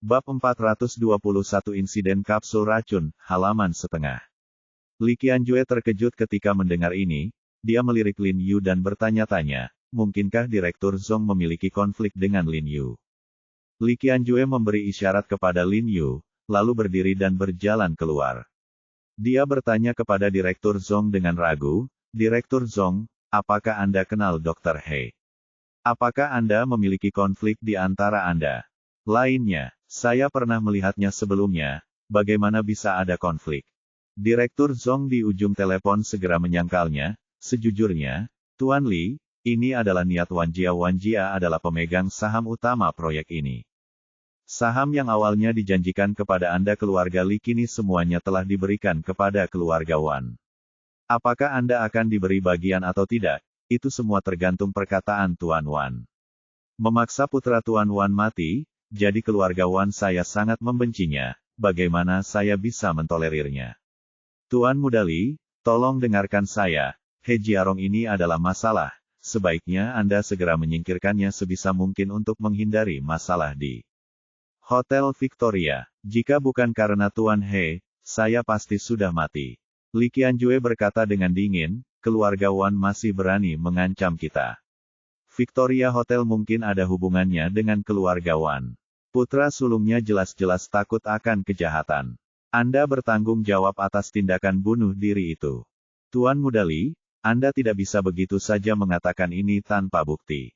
Bab 421 Insiden Kapsul Racun, halaman setengah. Li Qianjue terkejut ketika mendengar ini, dia melirik Lin Yu dan bertanya-tanya, mungkinkah Direktur Zong memiliki konflik dengan Lin Yu? Li Qianjue memberi isyarat kepada Lin Yu, lalu berdiri dan berjalan keluar. Dia bertanya kepada Direktur Zong dengan ragu, Direktur Zong, apakah Anda kenal Dr. He? Apakah Anda memiliki konflik di antara Anda? Lainnya, saya pernah melihatnya sebelumnya, bagaimana bisa ada konflik? Direktur Zong di ujung telepon segera menyangkalnya, sejujurnya, Tuan Li, ini adalah niat Wan Jia adalah pemegang saham utama proyek ini. Saham yang awalnya dijanjikan kepada Anda keluarga Li kini semuanya telah diberikan kepada keluarga Wan. Apakah Anda akan diberi bagian atau tidak? Itu semua tergantung perkataan Tuan Wan. Memaksa putra Tuan Wan mati, jadi keluarga Wan saya sangat membencinya, bagaimana saya bisa mentolerirnya? Tuan Muda Li, tolong dengarkan saya, He Jiarong ini adalah masalah, sebaiknya Anda segera menyingkirkannya sebisa mungkin untuk menghindari masalah di Hotel Victoria. Jika bukan karena Tuan He, saya pasti sudah mati. Li Qianjue berkata dengan dingin, keluarga Wan masih berani mengancam kita. Victoria Hotel mungkin ada hubungannya dengan keluarga Wan. Putra sulungnya jelas-jelas takut akan kejahatan. Anda bertanggung jawab atas tindakan bunuh diri itu. Tuan Muda Li, Anda tidak bisa begitu saja mengatakan ini tanpa bukti.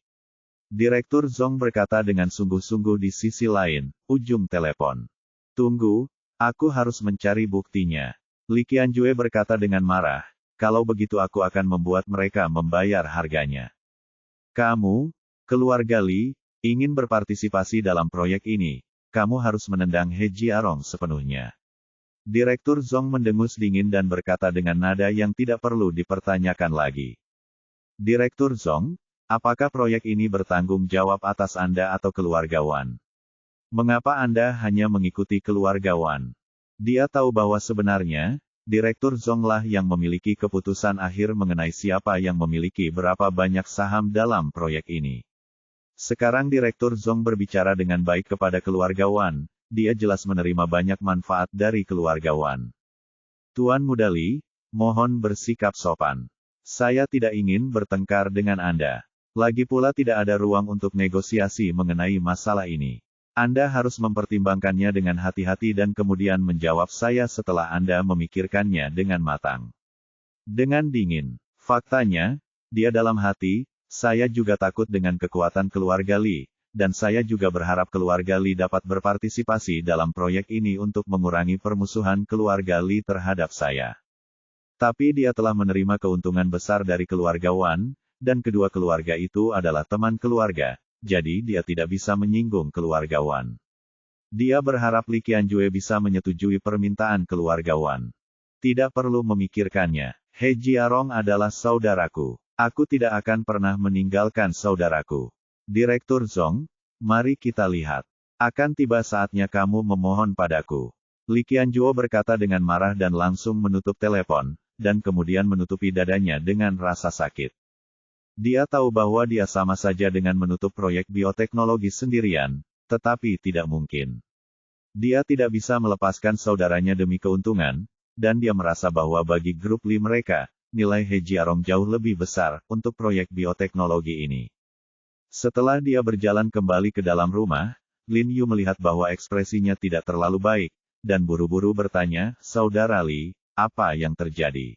Direktur Zong berkata dengan sungguh-sungguh di sisi lain, ujung telepon. Tunggu, aku harus mencari buktinya. Li Qianjue berkata dengan marah, kalau begitu aku akan membuat mereka membayar harganya. Kamu, keluarga Li, ingin berpartisipasi dalam proyek ini, kamu harus menendang He Jiarong sepenuhnya. Direktur Zong mendengus dingin dan berkata dengan nada yang tidak perlu dipertanyakan lagi. Direktur Zong, apakah proyek ini bertanggung jawab atas Anda atau keluarga Wan? Mengapa Anda hanya mengikuti keluarga Wan? Dia tahu bahwa sebenarnya, Direktur Zong lah yang memiliki keputusan akhir mengenai siapa yang memiliki berapa banyak saham dalam proyek ini. Sekarang Direktur Zong berbicara dengan baik kepada keluarga Wan, dia jelas menerima banyak manfaat dari keluarga Wan. Tuan Muda Li, mohon bersikap sopan. Saya tidak ingin bertengkar dengan Anda. Lagi pula tidak ada ruang untuk negosiasi mengenai masalah ini. Anda harus mempertimbangkannya dengan hati-hati dan kemudian menjawab saya setelah Anda memikirkannya dengan matang. Dengan dingin. Faktanya, dia dalam hati, saya juga takut dengan kekuatan keluarga Li, dan saya juga berharap keluarga Li dapat berpartisipasi dalam proyek ini untuk mengurangi permusuhan keluarga Li terhadap saya. Tapi dia telah menerima keuntungan besar dari keluarga Wan, dan kedua keluarga itu adalah teman keluarga, jadi dia tidak bisa menyinggung keluarga Wan. Dia berharap Li Qianjue bisa menyetujui permintaan keluarga Wan. Tidak perlu memikirkannya, He Jiarong adalah saudaraku. Aku tidak akan pernah meninggalkan saudaraku. Direktur Zong, mari kita lihat. Akan tiba saatnya kamu memohon padaku. Li Qianjue berkata dengan marah dan langsung menutup telepon, dan kemudian menutupi dadanya dengan rasa sakit. Dia tahu bahwa dia sama saja dengan menutup proyek bioteknologi sendirian, tetapi tidak mungkin. Dia tidak bisa melepaskan saudaranya demi keuntungan, dan dia merasa bahwa bagi grup Li mereka, nilai He Jiarong jauh lebih besar untuk proyek bioteknologi ini. Setelah dia berjalan kembali ke dalam rumah, Lin Yu melihat bahwa ekspresinya tidak terlalu baik, dan buru-buru bertanya, Saudara Li, apa yang terjadi?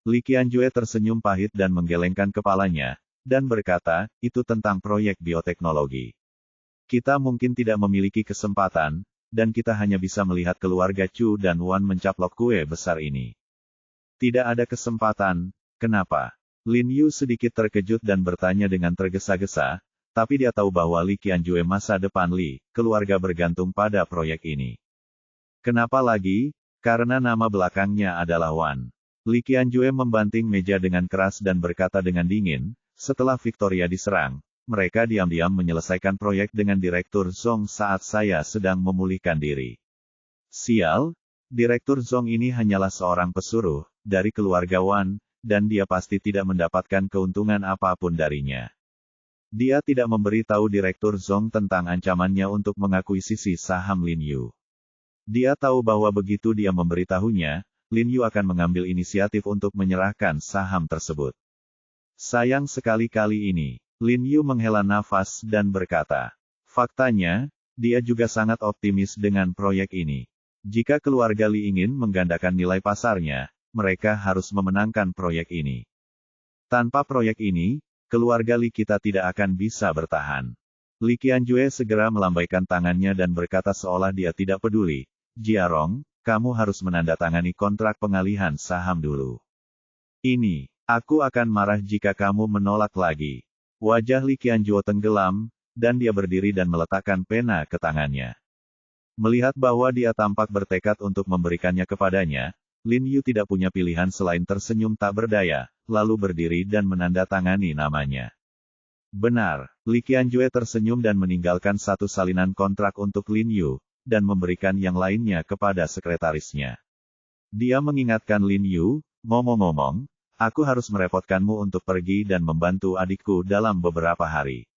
Li Qianjue tersenyum pahit dan menggelengkan kepalanya, dan berkata, itu tentang proyek bioteknologi. Kita mungkin tidak memiliki kesempatan, dan kita hanya bisa melihat keluarga Chu dan Wan mencaplok kue besar ini. Tidak ada kesempatan, kenapa? Lin Yu sedikit terkejut dan bertanya dengan tergesa-gesa, tapi dia tahu bahwa Li Qianjue masa depan Li, keluarga bergantung pada proyek ini. Kenapa lagi? Karena nama belakangnya adalah Wan. Li Qianjue membanting meja dengan keras dan berkata dengan dingin, setelah Victoria diserang, mereka diam-diam menyelesaikan proyek dengan Direktur Zong saat saya sedang memulihkan diri. Sial, Direktur Zong ini hanyalah seorang pesuruh, dari keluarga Wan, dan dia pasti tidak mendapatkan keuntungan apapun darinya. Dia tidak memberi tahu Direktur Zhong tentang ancamannya untuk mengakuisisi saham Lin Yu. Dia tahu bahwa begitu dia memberitahunya, Lin Yu akan mengambil inisiatif untuk menyerahkan saham tersebut. Sayang sekali kali ini, Lin Yu menghela nafas dan berkata, faktanya, dia juga sangat optimis dengan proyek ini. Jika keluarga Li ingin menggandakan nilai pasarnya, mereka harus memenangkan proyek ini. Tanpa proyek ini, keluarga Li kita tidak akan bisa bertahan. Li Qianjue segera melambaikan tangannya dan berkata seolah dia tidak peduli, Jiarong, kamu harus menandatangani kontrak pengalihan saham dulu. Ini, aku akan marah jika kamu menolak lagi. Wajah Li Qianjue tenggelam, dan dia berdiri dan meletakkan pena ke tangannya. Melihat bahwa dia tampak bertekad untuk memberikannya kepadanya, Lin Yu tidak punya pilihan selain tersenyum tak berdaya, lalu berdiri dan menandatangani namanya. Benar, Li Qianjue tersenyum dan meninggalkan satu salinan kontrak untuk Lin Yu, dan memberikan yang lainnya kepada sekretarisnya. Dia mengingatkan Lin Yu, ngomong-ngomong, aku harus merepotkanmu untuk pergi dan membantu adikku dalam beberapa hari.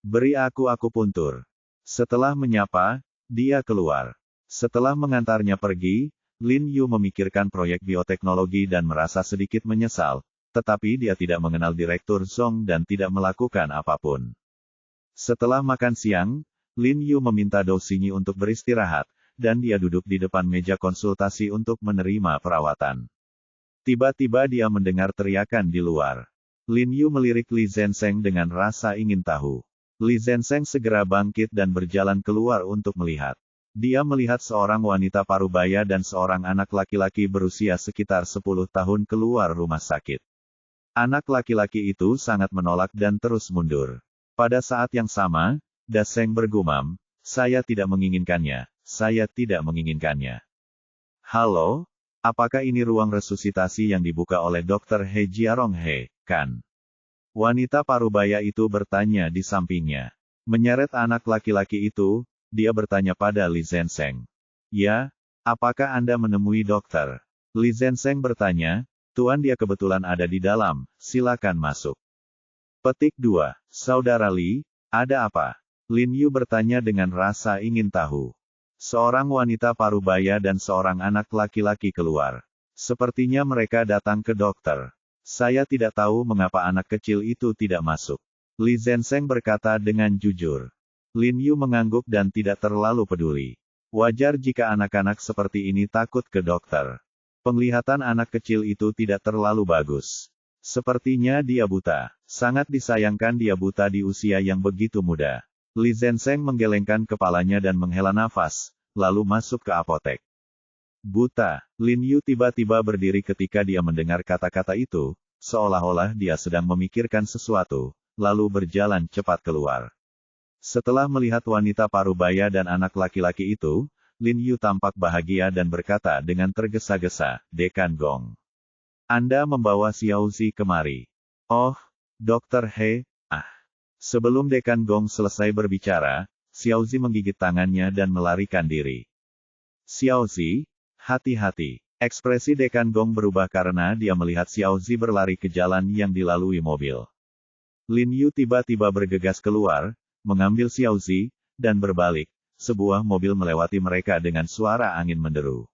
Beri aku akupuntur. Setelah menyapa, dia keluar. Setelah mengantarnya pergi, Lin Yu memikirkan proyek bioteknologi dan merasa sedikit menyesal, tetapi dia tidak mengenal Direktur Zhong dan tidak melakukan apapun. Setelah makan siang, Lin Yu meminta Dou Xingyi untuk beristirahat, dan dia duduk di depan meja konsultasi untuk menerima perawatan. Tiba-tiba dia mendengar teriakan di luar. Lin Yu melirik Li Zhensheng dengan rasa ingin tahu. Li Zhensheng segera bangkit dan berjalan keluar untuk melihat. Dia melihat seorang wanita parubaya dan seorang anak laki-laki berusia sekitar 10 tahun keluar rumah sakit. Anak laki-laki itu sangat menolak dan terus mundur. Pada saat yang sama, Da Sheng bergumam, saya tidak menginginkannya, saya tidak menginginkannya. Halo, apakah ini ruang resusitasi yang dibuka oleh Dr. He Jiarong He, kan? Wanita parubaya itu bertanya di sampingnya. Menyeret anak laki-laki itu, dia bertanya pada Li Zhensheng. Ya, apakah Anda menemui dokter? Li Zhensheng bertanya, Tuan dia kebetulan ada di dalam, silakan masuk. Petik 2, Saudara Li, ada apa? Lin Yu bertanya dengan rasa ingin tahu. Seorang wanita parubaya dan seorang anak laki-laki keluar. Sepertinya mereka datang ke dokter. Saya tidak tahu mengapa anak kecil itu tidak masuk. Li Zhensheng berkata dengan jujur. Lin Yu mengangguk dan tidak terlalu peduli. Wajar jika anak-anak seperti ini takut ke dokter. Penglihatan anak kecil itu tidak terlalu bagus. Sepertinya dia buta. Sangat disayangkan dia buta di usia yang begitu muda. Li Zhensheng menggelengkan kepalanya dan menghela nafas, lalu masuk ke apotek. Buta, Lin Yu tiba-tiba berdiri ketika dia mendengar kata-kata itu, seolah-olah dia sedang memikirkan sesuatu, lalu berjalan cepat keluar. Setelah melihat wanita parubaya dan anak laki-laki itu, Lin Yu tampak bahagia dan berkata dengan tergesa-gesa, Dekan Gong. Anda membawa Xiao Zi kemari. Oh, Dr. He, Sebelum Dekan Gong selesai berbicara, Xiao Zi menggigit tangannya dan melarikan diri. Xiao Zi, hati-hati. Ekspresi Dekan Gong berubah karena dia melihat Xiao Zi berlari ke jalan yang dilalui mobil. Lin Yu tiba-tiba bergegas keluar, mengambil Xiao Zi, dan berbalik. Sebuah mobil melewati mereka dengan suara angin menderu.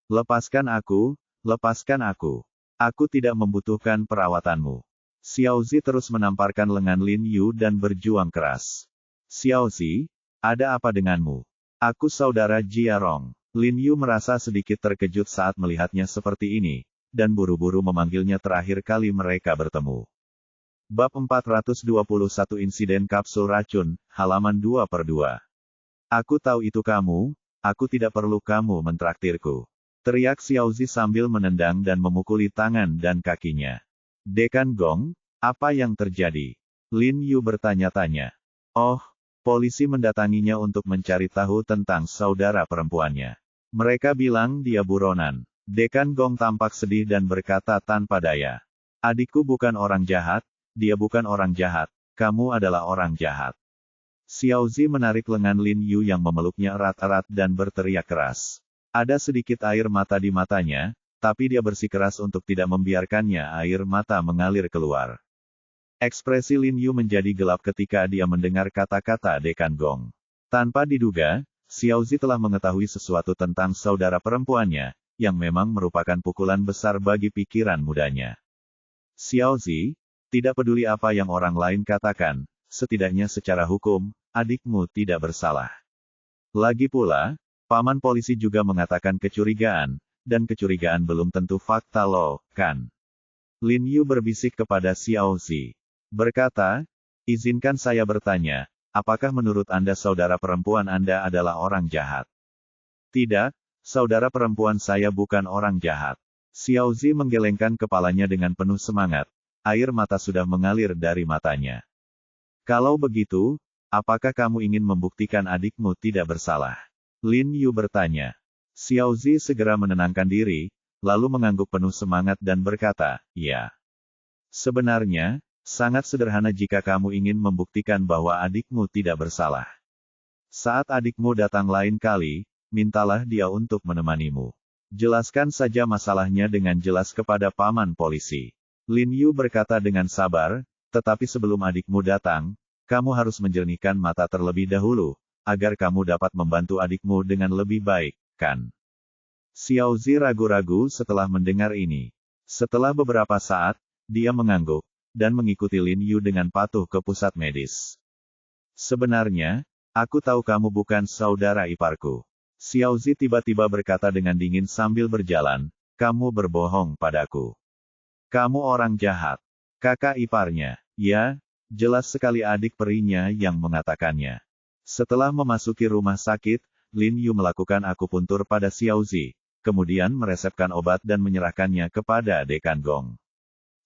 Lepaskan aku, lepaskan aku. Aku tidak membutuhkan perawatanmu. Xiao Zi terus menamparkan lengan Lin Yu dan berjuang keras. Xiao Zi, ada apa denganmu? Aku saudara Jiarong. Lin Yu merasa sedikit terkejut saat melihatnya seperti ini, dan buru-buru memanggilnya terakhir kali mereka bertemu. Bab 421 Insiden Kapsul Racun, halaman 2/2. Aku tahu itu kamu, aku tidak perlu kamu mentraktirku. Teriak Xiao Zi sambil menendang dan memukuli tangan dan kakinya. Dekan Gong, apa yang terjadi? Lin Yu bertanya-tanya. Oh, polisi mendatanginya untuk mencari tahu tentang saudara perempuannya. Mereka bilang dia buronan. Dekan Gong tampak sedih dan berkata tanpa daya. Adikku bukan orang jahat, dia bukan orang jahat, kamu adalah orang jahat. Xiao Zi menarik lengan Lin Yu yang memeluknya erat-erat dan berteriak keras. Ada sedikit air mata di matanya, tapi dia bersikeras untuk tidak membiarkannya air mata mengalir keluar. Ekspresi Lin Yu menjadi gelap ketika dia mendengar kata-kata Dekan Gong. Tanpa diduga, Xiaozi telah mengetahui sesuatu tentang saudara perempuannya, yang memang merupakan pukulan besar bagi pikiran mudanya. Xiaozi, tidak peduli apa yang orang lain katakan, setidaknya secara hukum, adikmu tidak bersalah. Lagi pula, paman polisi juga mengatakan kecurigaan, dan kecurigaan belum tentu fakta loh, kan? Lin Yu berbisik kepada Xiaozi. Berkata, izinkan saya bertanya, apakah menurut Anda saudara perempuan Anda adalah orang jahat? Tidak, saudara perempuan saya bukan orang jahat. Xiaozi menggelengkan kepalanya dengan penuh semangat, air mata sudah mengalir dari matanya. Kalau begitu, apakah kamu ingin membuktikan adikmu tidak bersalah? Lin Yu bertanya. Xiaozi segera menenangkan diri, lalu mengangguk penuh semangat dan berkata, ya. Sebenarnya, sangat sederhana jika kamu ingin membuktikan bahwa adikmu tidak bersalah. Saat adikmu datang lain kali, mintalah dia untuk menemanimu. Jelaskan saja masalahnya dengan jelas kepada paman polisi. Lin Yu berkata dengan sabar, tetapi sebelum adikmu datang, kamu harus menjernihkan mata terlebih dahulu, agar kamu dapat membantu adikmu dengan lebih baik, kan? Xiaozi ragu-ragu setelah mendengar ini. Setelah beberapa saat, dia mengangguk, dan mengikuti Lin Yu dengan patuh ke pusat medis. Sebenarnya, aku tahu kamu bukan saudara iparku. Xiaozi tiba-tiba berkata dengan dingin sambil berjalan, kamu berbohong padaku. Kamu orang jahat. Kakak iparnya, ya, jelas sekali adik perinya yang mengatakannya. Setelah memasuki rumah sakit, Lin Yu melakukan akupuntur pada Xiaozi, kemudian meresepkan obat dan menyerahkannya kepada Dekan Gong.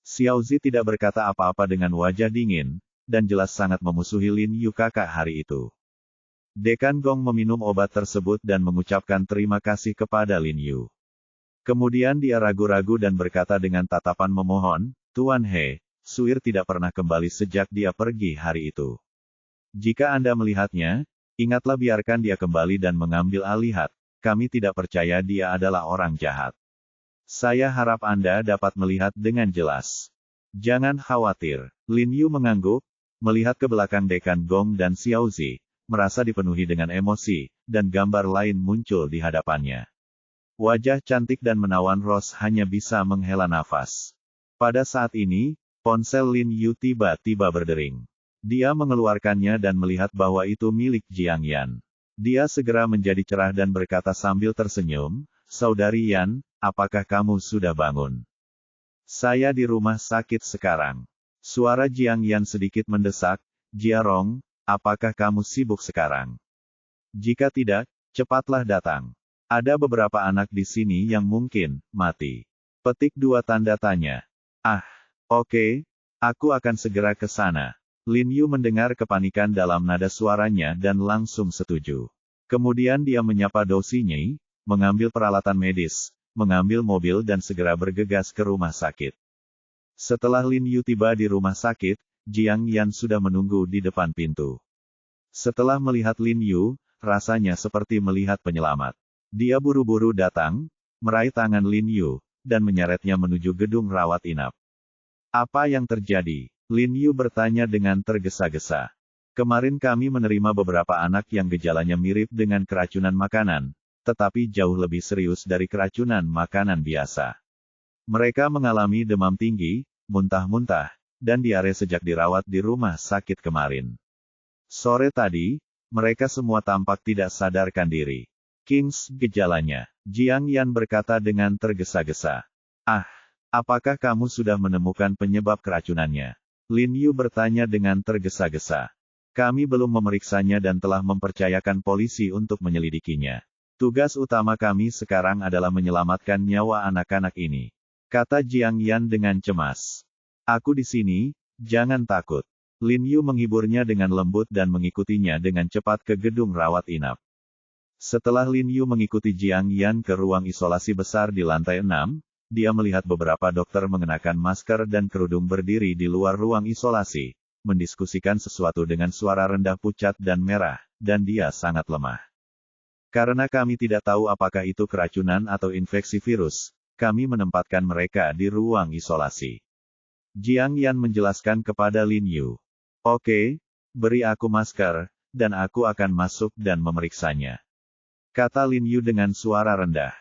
Xiaozi tidak berkata apa-apa dengan wajah dingin, dan jelas sangat memusuhi Lin Yu kakak hari itu. Dekan Gong meminum obat tersebut dan mengucapkan terima kasih kepada Lin Yu. Kemudian dia ragu-ragu dan berkata dengan tatapan memohon, Tuan He, Suir tidak pernah kembali sejak dia pergi hari itu. Jika Anda melihatnya, ingatlah biarkan dia kembali dan mengambil alihat, kami tidak percaya dia adalah orang jahat. Saya harap Anda dapat melihat dengan jelas. Jangan khawatir. Lin Yu mengangguk, melihat ke belakang Dekan Gong dan Xiaozi, merasa dipenuhi dengan emosi, dan gambar lain muncul di hadapannya. Wajah cantik dan menawan Rose hanya bisa menghela nafas. Pada saat ini, ponsel Lin Yu tiba-tiba berdering. Dia mengeluarkannya dan melihat bahwa itu milik Jiang Yan. Dia segera menjadi cerah dan berkata sambil tersenyum, Saudari Yan, apakah kamu sudah bangun? Saya di rumah sakit sekarang. Suara Jiang Yan sedikit mendesak, Jiarong, apakah kamu sibuk sekarang? Jika tidak, cepatlah datang. Ada beberapa anak di sini yang mungkin mati. Petik 2 tanda tanya. Oke, aku akan segera ke sana. Lin Yu mendengar kepanikan dalam nada suaranya dan langsung setuju. Kemudian dia menyapa Do Xinyi, mengambil peralatan medis, mengambil mobil dan segera bergegas ke rumah sakit. Setelah Lin Yu tiba di rumah sakit, Jiang Yan sudah menunggu di depan pintu. Setelah melihat Lin Yu, rasanya seperti melihat penyelamat. Dia buru-buru datang, meraih tangan Lin Yu, dan menyeretnya menuju gedung rawat inap. Apa yang terjadi? Lin Yu bertanya dengan tergesa-gesa. Kemarin kami menerima beberapa anak yang gejalanya mirip dengan keracunan makanan, tetapi jauh lebih serius dari keracunan makanan biasa. Mereka mengalami demam tinggi, muntah-muntah, dan diare sejak dirawat di rumah sakit kemarin. Sore tadi, mereka semua tampak tidak sadarkan diri. Kings, gejalanya. Jiang Yan berkata dengan tergesa-gesa. Apakah kamu sudah menemukan penyebab keracunannya? Lin Yu bertanya dengan tergesa-gesa. Kami belum memeriksanya dan telah mempercayakan polisi untuk menyelidikinya. Tugas utama kami sekarang adalah menyelamatkan nyawa anak-anak ini. Kata Jiang Yan dengan cemas. Aku di sini, jangan takut. Lin Yu menghiburnya dengan lembut dan mengikutinya dengan cepat ke gedung rawat inap. Setelah Lin Yu mengikuti Jiang Yan ke ruang isolasi besar di lantai 6, dia melihat beberapa dokter mengenakan masker dan kerudung berdiri di luar ruang isolasi, mendiskusikan sesuatu dengan suara rendah pucat dan merah, dan dia sangat lemah. Karena kami tidak tahu apakah itu keracunan atau infeksi virus, kami menempatkan mereka di ruang isolasi. Jiang Yan menjelaskan kepada Lin Yu. Oke, beri aku masker, dan aku akan masuk dan memeriksanya. Kata Lin Yu dengan suara rendah.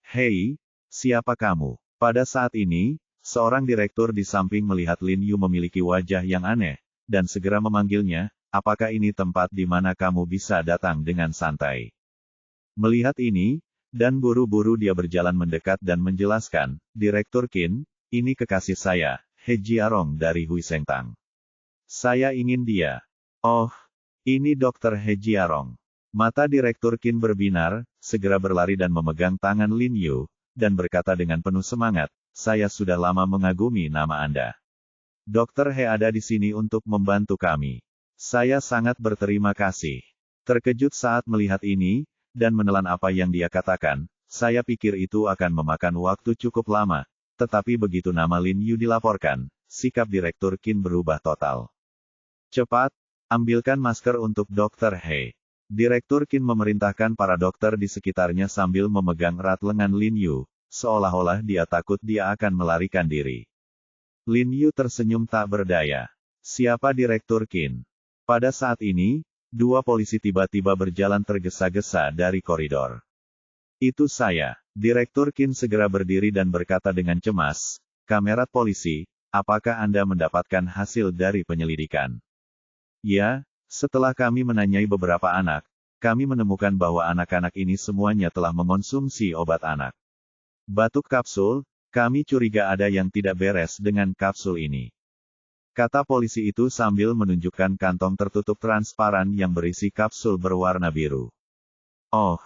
Hei, siapa kamu? Pada saat ini, seorang direktur di samping melihat Lin Yu memiliki wajah yang aneh, dan segera memanggilnya, apakah ini tempat di mana kamu bisa datang dengan santai? Melihat ini, dan buru-buru dia berjalan mendekat dan menjelaskan, Direktur Qin, ini kekasih saya, He Jiarong dari Hui Sengtang. Saya ingin dia. Oh, ini Dr. He Jiarong. Mata Direktur Qin berbinar, segera berlari dan memegang tangan Lin Yu, dan berkata dengan penuh semangat, saya sudah lama mengagumi nama Anda. Dr. He ada di sini untuk membantu kami. Saya sangat berterima kasih. Terkejut saat melihat ini, dan menelan apa yang dia katakan, saya pikir itu akan memakan waktu cukup lama, tetapi begitu nama Lin Yu dilaporkan, sikap Direktur Qin berubah total. Cepat, ambilkan masker untuk Dr. He. Direktur Qin memerintahkan para dokter di sekitarnya sambil memegang erat lengan Lin Yu, seolah-olah dia takut dia akan melarikan diri. Lin Yu tersenyum tak berdaya. Siapa Direktur Qin? Pada saat ini, dua polisi tiba-tiba berjalan tergesa-gesa dari koridor. Itu saya. Direktur Qin segera berdiri dan berkata dengan cemas, Kamerat polisi, apakah Anda mendapatkan hasil dari penyelidikan? Ya, setelah kami menanyai beberapa anak, kami menemukan bahwa anak-anak ini semuanya telah mengonsumsi obat anak. Batuk kapsul, kami curiga ada yang tidak beres dengan kapsul ini. Kata polisi itu sambil menunjukkan kantong tertutup transparan yang berisi kapsul berwarna biru. Oh,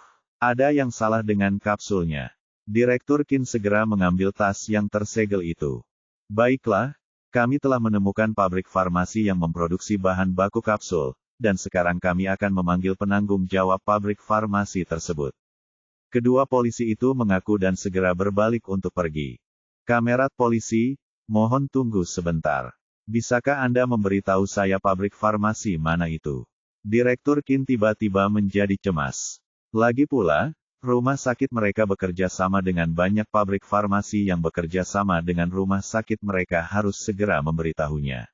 ada yang salah dengan kapsulnya. Direktur Qin segera mengambil tas yang tersegel itu. Baiklah, kami telah menemukan pabrik farmasi yang memproduksi bahan baku kapsul, dan sekarang kami akan memanggil penanggung jawab pabrik farmasi tersebut. Kedua polisi itu mengaku dan segera berbalik untuk pergi. Kamerat polisi, mohon tunggu sebentar. Bisakah Anda memberitahu saya pabrik farmasi mana itu? Direktur Qin tiba-tiba menjadi cemas. Lagi pula, rumah sakit mereka bekerja sama dengan banyak pabrik farmasi yang bekerja sama dengan rumah sakit mereka harus segera memberitahunya.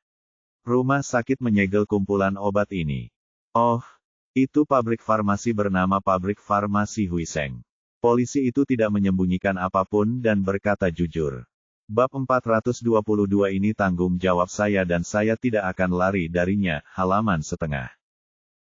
Rumah sakit menyegel kumpulan obat ini. Oh, itu pabrik farmasi bernama Pabrik Farmasi Huiseng. Polisi itu tidak menyembunyikan apapun dan berkata jujur. Bab 422 ini tanggung jawab saya dan saya tidak akan lari darinya, halaman setengah.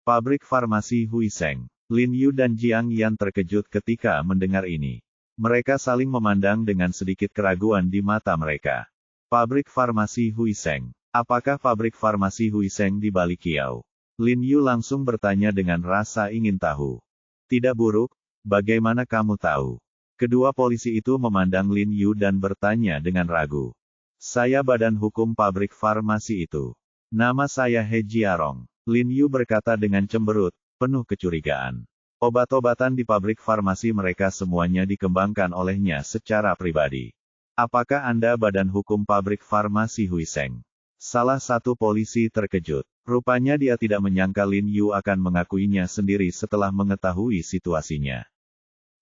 Pabrik Farmasi Huiseng. Lin Yu dan Jiang Yan terkejut ketika mendengar ini. Mereka saling memandang dengan sedikit keraguan di mata mereka. Pabrik Farmasi Huiseng. Apakah pabrik farmasi Huiseng di balik kiau? Lin Yu langsung bertanya dengan rasa ingin tahu. Tidak buruk, bagaimana kamu tahu? Kedua polisi itu memandang Lin Yu dan bertanya dengan ragu. Saya badan hukum pabrik farmasi itu. Nama saya He Jiarong. Lin Yu berkata dengan cemberut, penuh kecurigaan. Obat-obatan di pabrik farmasi mereka semuanya dikembangkan olehnya secara pribadi. Apakah Anda badan hukum pabrik farmasi Huiseng? Salah satu polisi terkejut. Rupanya dia tidak menyangka Lin Yu akan mengakuinya sendiri setelah mengetahui situasinya.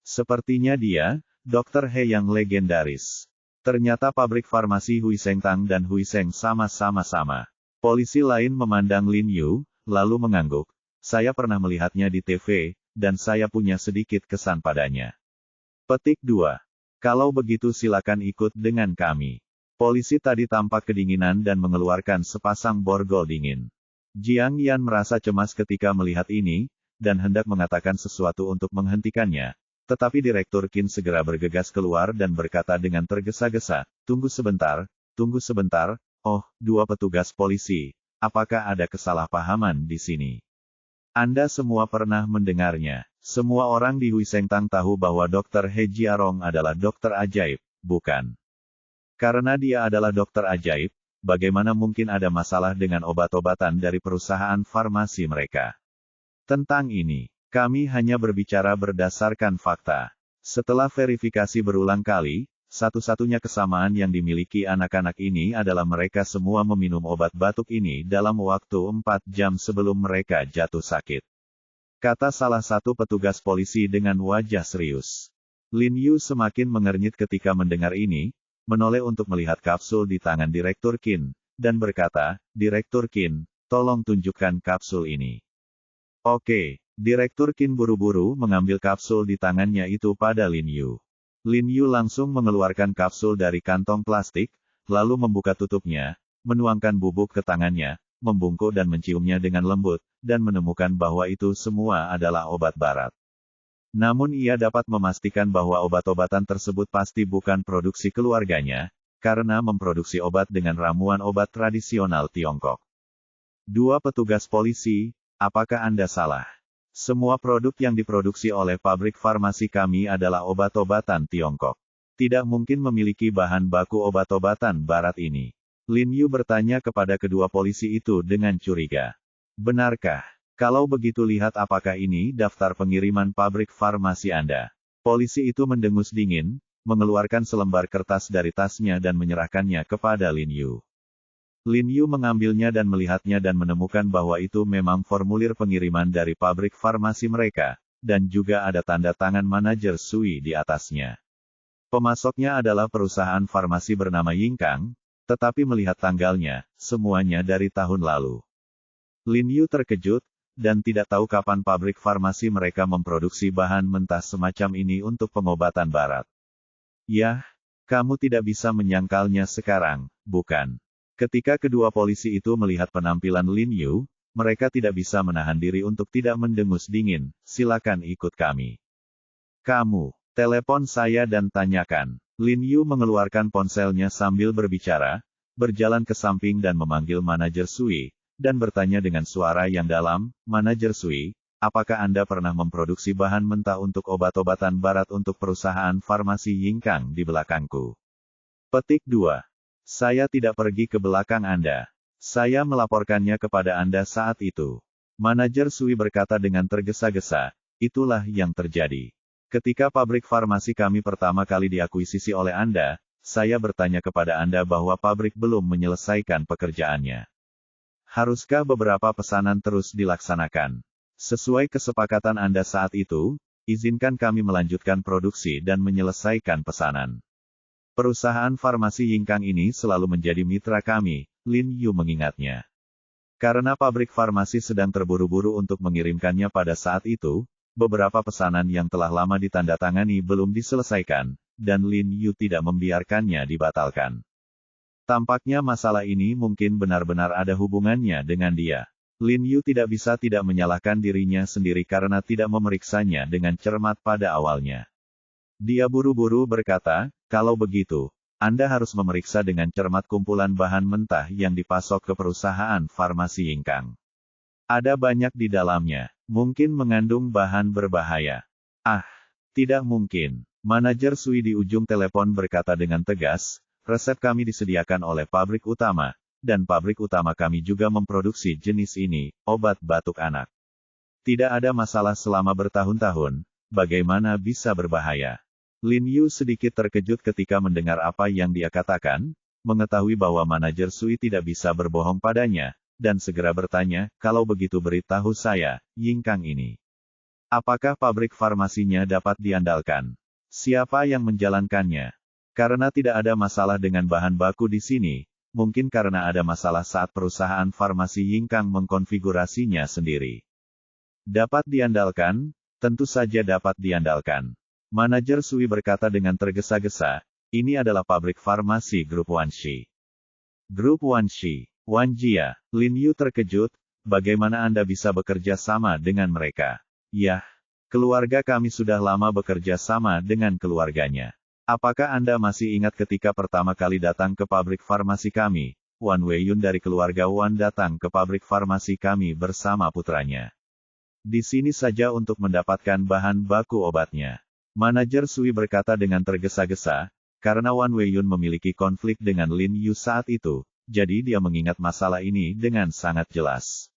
Sepertinya dia, Dr. He yang legendaris. Ternyata pabrik farmasi Huiseng Tang dan Huiseng sama-sama sama. Polisi lain memandang Lin Yu, lalu mengangguk. Saya pernah melihatnya di TV, dan saya punya sedikit kesan padanya. Petik 2. Kalau begitu silakan ikut dengan kami. Polisi tadi tampak kedinginan dan mengeluarkan sepasang borgol dingin. Jiang Yan merasa cemas ketika melihat ini, dan hendak mengatakan sesuatu untuk menghentikannya. Tetapi Direktur Qin segera bergegas keluar dan berkata dengan tergesa-gesa, tunggu sebentar, oh, dua petugas polisi, apakah ada kesalahpahaman di sini? Anda semua pernah mendengarnya. Semua orang di Huiseng Tang tahu bahwa Dr. He Jiarong adalah dokter ajaib, bukan? Karena dia adalah dokter ajaib, bagaimana mungkin ada masalah dengan obat-obatan dari perusahaan farmasi mereka? Tentang ini, kami hanya berbicara berdasarkan fakta. Setelah verifikasi berulang kali, satu-satunya kesamaan yang dimiliki anak-anak ini adalah mereka semua meminum obat batuk ini dalam waktu 4 jam sebelum mereka jatuh sakit. Kata salah satu petugas polisi dengan wajah serius. Lin Yu semakin mengernyit ketika mendengar ini, menoleh untuk melihat kapsul di tangan Direktur Qin, dan berkata, "Direktur Qin, tolong tunjukkan kapsul ini." Oke, Direktur Qin buru-buru mengambil kapsul di tangannya itu pada Lin Yu. Lin Yu langsung mengeluarkan kapsul dari kantong plastik, lalu membuka tutupnya, menuangkan bubuk ke tangannya, membungkuk dan menciumnya dengan lembut, dan menemukan bahwa itu semua adalah obat barat. Namun ia dapat memastikan bahwa obat-obatan tersebut pasti bukan produksi keluarganya, karena memproduksi obat dengan ramuan obat tradisional Tiongkok. Dua petugas polisi, apakah Anda salah? Semua produk yang diproduksi oleh pabrik farmasi kami adalah obat-obatan Tiongkok. Tidak mungkin memiliki bahan baku obat-obatan barat ini. Lin Yu bertanya kepada kedua polisi itu dengan curiga. Benarkah? Kalau begitu lihat apakah ini daftar pengiriman pabrik farmasi Anda. Polisi itu mendengus dingin, mengeluarkan selembar kertas dari tasnya dan menyerahkannya kepada Lin Yu. Lin Yu mengambilnya dan melihatnya dan menemukan bahwa itu memang formulir pengiriman dari pabrik farmasi mereka, dan juga ada tanda tangan manajer Sui di atasnya. Pemasoknya adalah perusahaan farmasi bernama Yingkang, tetapi melihat tanggalnya, semuanya dari tahun lalu. Lin Yu terkejut, dan tidak tahu kapan pabrik farmasi mereka memproduksi bahan mentah semacam ini untuk pengobatan barat. Yah, kamu tidak bisa menyangkalnya sekarang, bukan? Ketika kedua polisi itu melihat penampilan Lin Yu, mereka tidak bisa menahan diri untuk tidak mendengus dingin. Silakan ikut kami. Kamu, telepon saya dan tanyakan. Lin Yu mengeluarkan ponselnya sambil berbicara, berjalan ke samping dan memanggil manajer Sui, dan bertanya dengan suara yang dalam, "Manajer Sui, apakah Anda pernah memproduksi bahan mentah untuk obat-obatan barat untuk perusahaan farmasi Yingkang di belakangku?" Petik 2. Saya tidak pergi ke belakang Anda. Saya melaporkannya kepada Anda saat itu. Manajer Sui berkata dengan tergesa-gesa, "Itulah yang terjadi. Ketika pabrik farmasi kami pertama kali diakuisisi oleh Anda, saya bertanya kepada Anda bahwa pabrik belum menyelesaikan pekerjaannya. Haruskah beberapa pesanan terus dilaksanakan? Sesuai kesepakatan Anda saat itu, izinkan kami melanjutkan produksi dan menyelesaikan pesanan. Perusahaan farmasi Yingkang ini selalu menjadi mitra kami," Lin Yu mengingatnya. Karena pabrik farmasi sedang terburu-buru untuk mengirimkannya pada saat itu, beberapa pesanan yang telah lama ditandatangani belum diselesaikan, dan Lin Yu tidak membiarkannya dibatalkan. Tampaknya masalah ini mungkin benar-benar ada hubungannya dengan dia. Lin Yu tidak bisa tidak menyalahkan dirinya sendiri karena tidak memeriksanya dengan cermat pada awalnya. Dia buru-buru berkata, "Kalau begitu, Anda harus memeriksa dengan cermat kumpulan bahan mentah yang dipasok ke perusahaan farmasi Yingkang. Ada banyak di dalamnya, mungkin mengandung bahan berbahaya." "Ah, tidak mungkin." Manajer Sui di ujung telepon berkata dengan tegas, "Resep kami disediakan oleh pabrik utama, dan pabrik utama kami juga memproduksi jenis ini, obat batuk anak. Tidak ada masalah selama bertahun-tahun, bagaimana bisa berbahaya?" Lin Yu sedikit terkejut ketika mendengar apa yang dia katakan, mengetahui bahwa manajer Sui tidak bisa berbohong padanya, dan segera bertanya, "Kalau begitu beritahu saya, Yingkang ini. Apakah pabrik farmasinya dapat diandalkan? Siapa yang menjalankannya? Karena tidak ada masalah dengan bahan baku di sini, mungkin karena ada masalah saat perusahaan farmasi Yingkang mengkonfigurasinya sendiri." "Dapat diandalkan? Tentu saja dapat diandalkan." Manajer Sui berkata dengan tergesa-gesa, "Ini adalah pabrik farmasi Grup Wanshi." "Grup Wanshi? Wanjia?" Lin Yu terkejut, "Bagaimana Anda bisa bekerja sama dengan mereka?" "Yah, keluarga kami sudah lama bekerja sama dengan keluarganya. Apakah Anda masih ingat ketika pertama kali datang ke pabrik farmasi kami, Wan Weiyun dari keluarga Wan datang ke pabrik farmasi kami bersama putranya. Di sini saja untuk mendapatkan bahan baku obatnya." Manajer Sui berkata dengan tergesa-gesa, karena Wan Weiyun memiliki konflik dengan Lin Yu saat itu, jadi dia mengingat masalah ini dengan sangat jelas.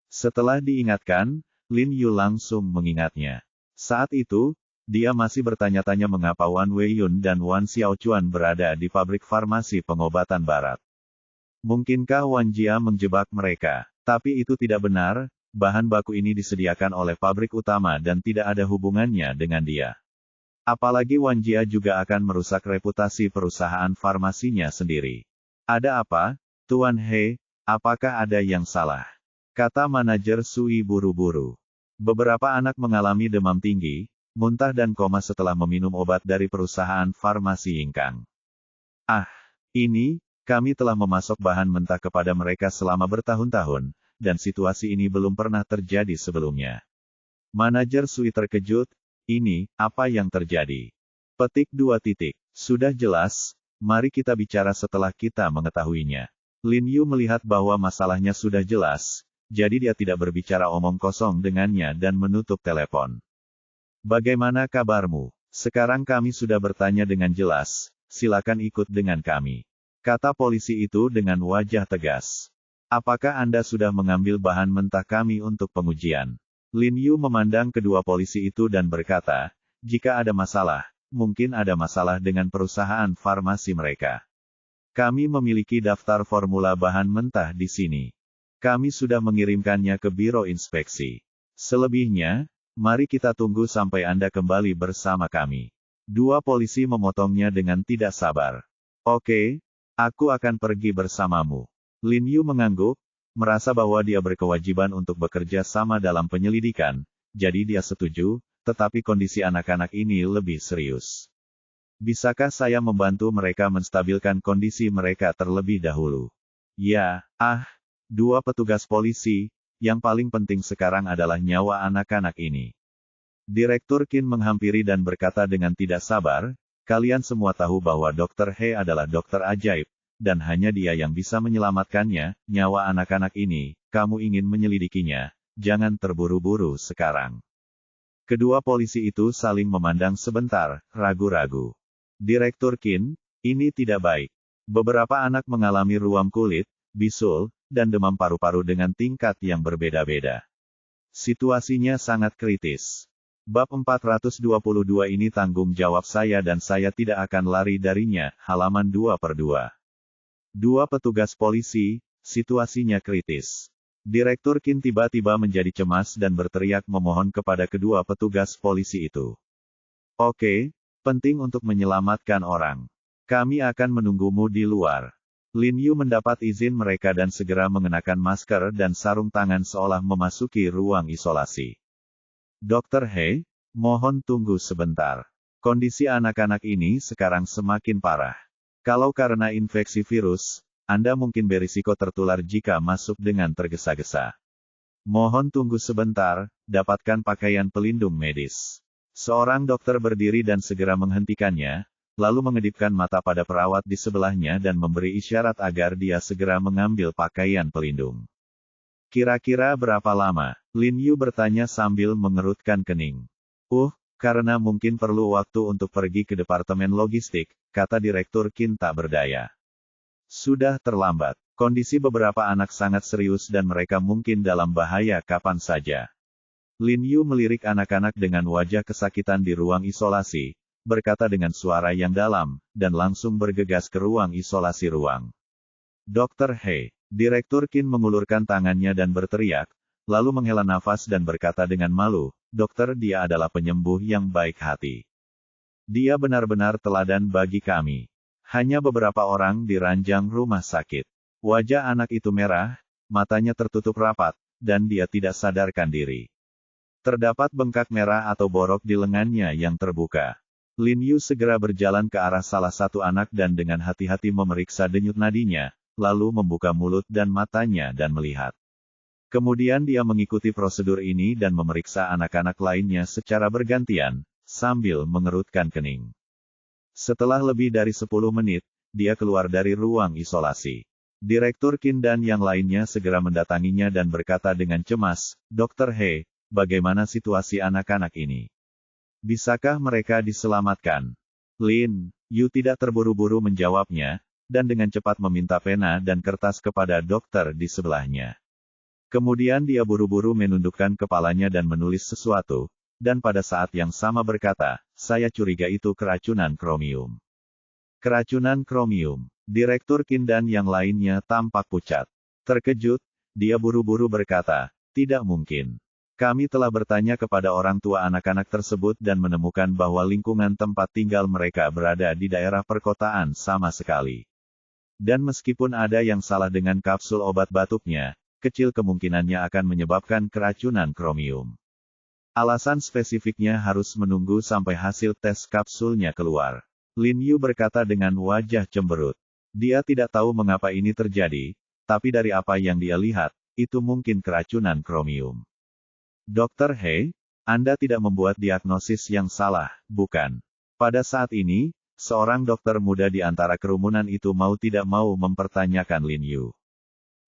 Setelah diingatkan, Lin Yu langsung mengingatnya. Saat itu, dia masih bertanya-tanya mengapa Wan Weiyun dan Wan Xiaochuan berada di pabrik farmasi pengobatan barat. Mungkinkah Wan Jia menjebak mereka? Tapi itu tidak benar, bahan baku ini disediakan oleh pabrik utama dan tidak ada hubungannya dengan dia. Apalagi Wan Jia juga akan merusak reputasi perusahaan farmasinya sendiri. Ada apa, Tuan He? Apakah ada yang salah? Kata manajer Sui buru-buru. Beberapa anak mengalami demam tinggi, muntah dan koma setelah meminum obat dari perusahaan farmasi Yingkang. Ah, ini, kami telah memasok bahan mentah kepada mereka selama bertahun-tahun, dan situasi ini belum pernah terjadi sebelumnya. Manajer Sui terkejut. Ini, apa yang terjadi? Petik 2 titik. Sudah jelas, mari kita bicara setelah kita mengetahuinya. Lin Yu melihat bahwa masalahnya sudah jelas, jadi dia tidak berbicara omong kosong dengannya dan menutup telepon. Bagaimana kabarmu? Sekarang kami sudah bertanya dengan jelas, silakan ikut dengan kami. Kata polisi itu dengan wajah tegas. Apakah Anda sudah mengambil bahan mentah kami untuk pengujian? Lin Yu memandang kedua polisi itu dan berkata, jika ada masalah, mungkin ada masalah dengan perusahaan farmasi mereka. Kami memiliki daftar formula bahan mentah di sini. Kami sudah mengirimkannya ke Biro Inspeksi. Selebihnya, mari kita tunggu sampai Anda kembali bersama kami. Dua polisi memotongnya dengan tidak sabar. Oke, aku akan pergi bersamamu. Lin Yu mengangguk, merasa bahwa dia berkewajiban untuk bekerja sama dalam penyelidikan, jadi dia setuju, tetapi kondisi anak-anak ini lebih serius. Bisakah saya membantu mereka menstabilkan kondisi mereka terlebih dahulu? Ya, dua petugas polisi, yang paling penting sekarang adalah nyawa anak-anak ini. Direktur Qin menghampiri dan berkata dengan tidak sabar, kalian semua tahu bahwa Dr. He adalah dokter ajaib, dan hanya dia yang bisa menyelamatkannya, nyawa anak-anak ini, kamu ingin menyelidikinya, jangan terburu-buru sekarang. Kedua polisi itu saling memandang sebentar, ragu-ragu. Direktur Qin, ini tidak baik. Beberapa anak mengalami ruam kulit, bisul, dan demam paru-paru dengan tingkat yang berbeda-beda. Situasinya sangat kritis. Bab 422 ini tanggung jawab saya dan saya tidak akan lari darinya, halaman 2/2. Dua petugas polisi, situasinya kritis. Direktur Qin tiba-tiba menjadi cemas dan berteriak memohon kepada kedua petugas polisi itu. Oke, penting untuk menyelamatkan orang. Kami akan menunggumu di luar. Lin Yu mendapat izin mereka dan segera mengenakan masker dan sarung tangan seolah memasuki ruang isolasi. Dr. He, mohon tunggu sebentar. Kondisi anak-anak ini sekarang semakin parah. Kalau karena infeksi virus, Anda mungkin berisiko tertular jika masuk dengan tergesa-gesa. Mohon tunggu sebentar, dapatkan pakaian pelindung medis. Seorang dokter berdiri dan segera menghentikannya, lalu mengedipkan mata pada perawat di sebelahnya dan memberi isyarat agar dia segera mengambil pakaian pelindung. Kira-kira berapa lama? Lin Yu bertanya sambil mengerutkan kening. Karena mungkin perlu waktu untuk pergi ke departemen logistik, kata Direktur Qin tak berdaya. Sudah terlambat. Kondisi beberapa anak sangat serius dan mereka mungkin dalam bahaya kapan saja. Lin Yu melirik anak-anak dengan wajah kesakitan di ruang isolasi, berkata dengan suara yang dalam, dan langsung bergegas ke ruang isolasi ruang. Dr. He, Direktur Qin mengulurkan tangannya dan berteriak, lalu menghela nafas dan berkata dengan malu, dokter dia adalah penyembuh yang baik hati. Dia benar-benar teladan bagi kami. Hanya beberapa orang di ranjang rumah sakit. Wajah anak itu merah, matanya tertutup rapat, dan dia tidak sadarkan diri. Terdapat bengkak merah atau borok di lengannya yang terbuka. Lin Yu segera berjalan ke arah salah satu anak dan dengan hati-hati memeriksa denyut nadinya, lalu membuka mulut dan matanya dan melihat. Kemudian dia mengikuti prosedur ini dan memeriksa anak-anak lainnya secara bergantian, sambil mengerutkan kening. Setelah lebih dari 10 menit, dia keluar dari ruang isolasi. Direktur Qin dan yang lainnya segera mendatanginya dan berkata dengan cemas, Dr. He, bagaimana situasi anak-anak ini? Bisakah mereka diselamatkan? Lin Yu tidak terburu-buru menjawabnya, dan dengan cepat meminta pena dan kertas kepada dokter di sebelahnya. Kemudian dia buru-buru menundukkan kepalanya dan menulis sesuatu, dan pada saat yang sama berkata, saya curiga itu keracunan kromium. Keracunan kromium. Direktur Qin dan yang lainnya tampak pucat. Terkejut, dia buru-buru berkata, tidak mungkin. Kami telah bertanya kepada orang tua anak-anak tersebut dan menemukan bahwa lingkungan tempat tinggal mereka berada di daerah perkotaan sama sekali. Dan meskipun ada yang salah dengan kapsul obat batuknya, kecil kemungkinannya akan menyebabkan keracunan kromium. Alasan spesifiknya harus menunggu sampai hasil tes kapsulnya keluar. Lin Yu berkata dengan wajah cemberut. Dia tidak tahu mengapa ini terjadi, tapi dari apa yang dia lihat, itu mungkin keracunan kromium. Dr. He, Anda tidak membuat diagnosis yang salah, bukan? Pada saat ini, seorang dokter muda di antara kerumunan itu mau tidak mau mempertanyakan Lin Yu.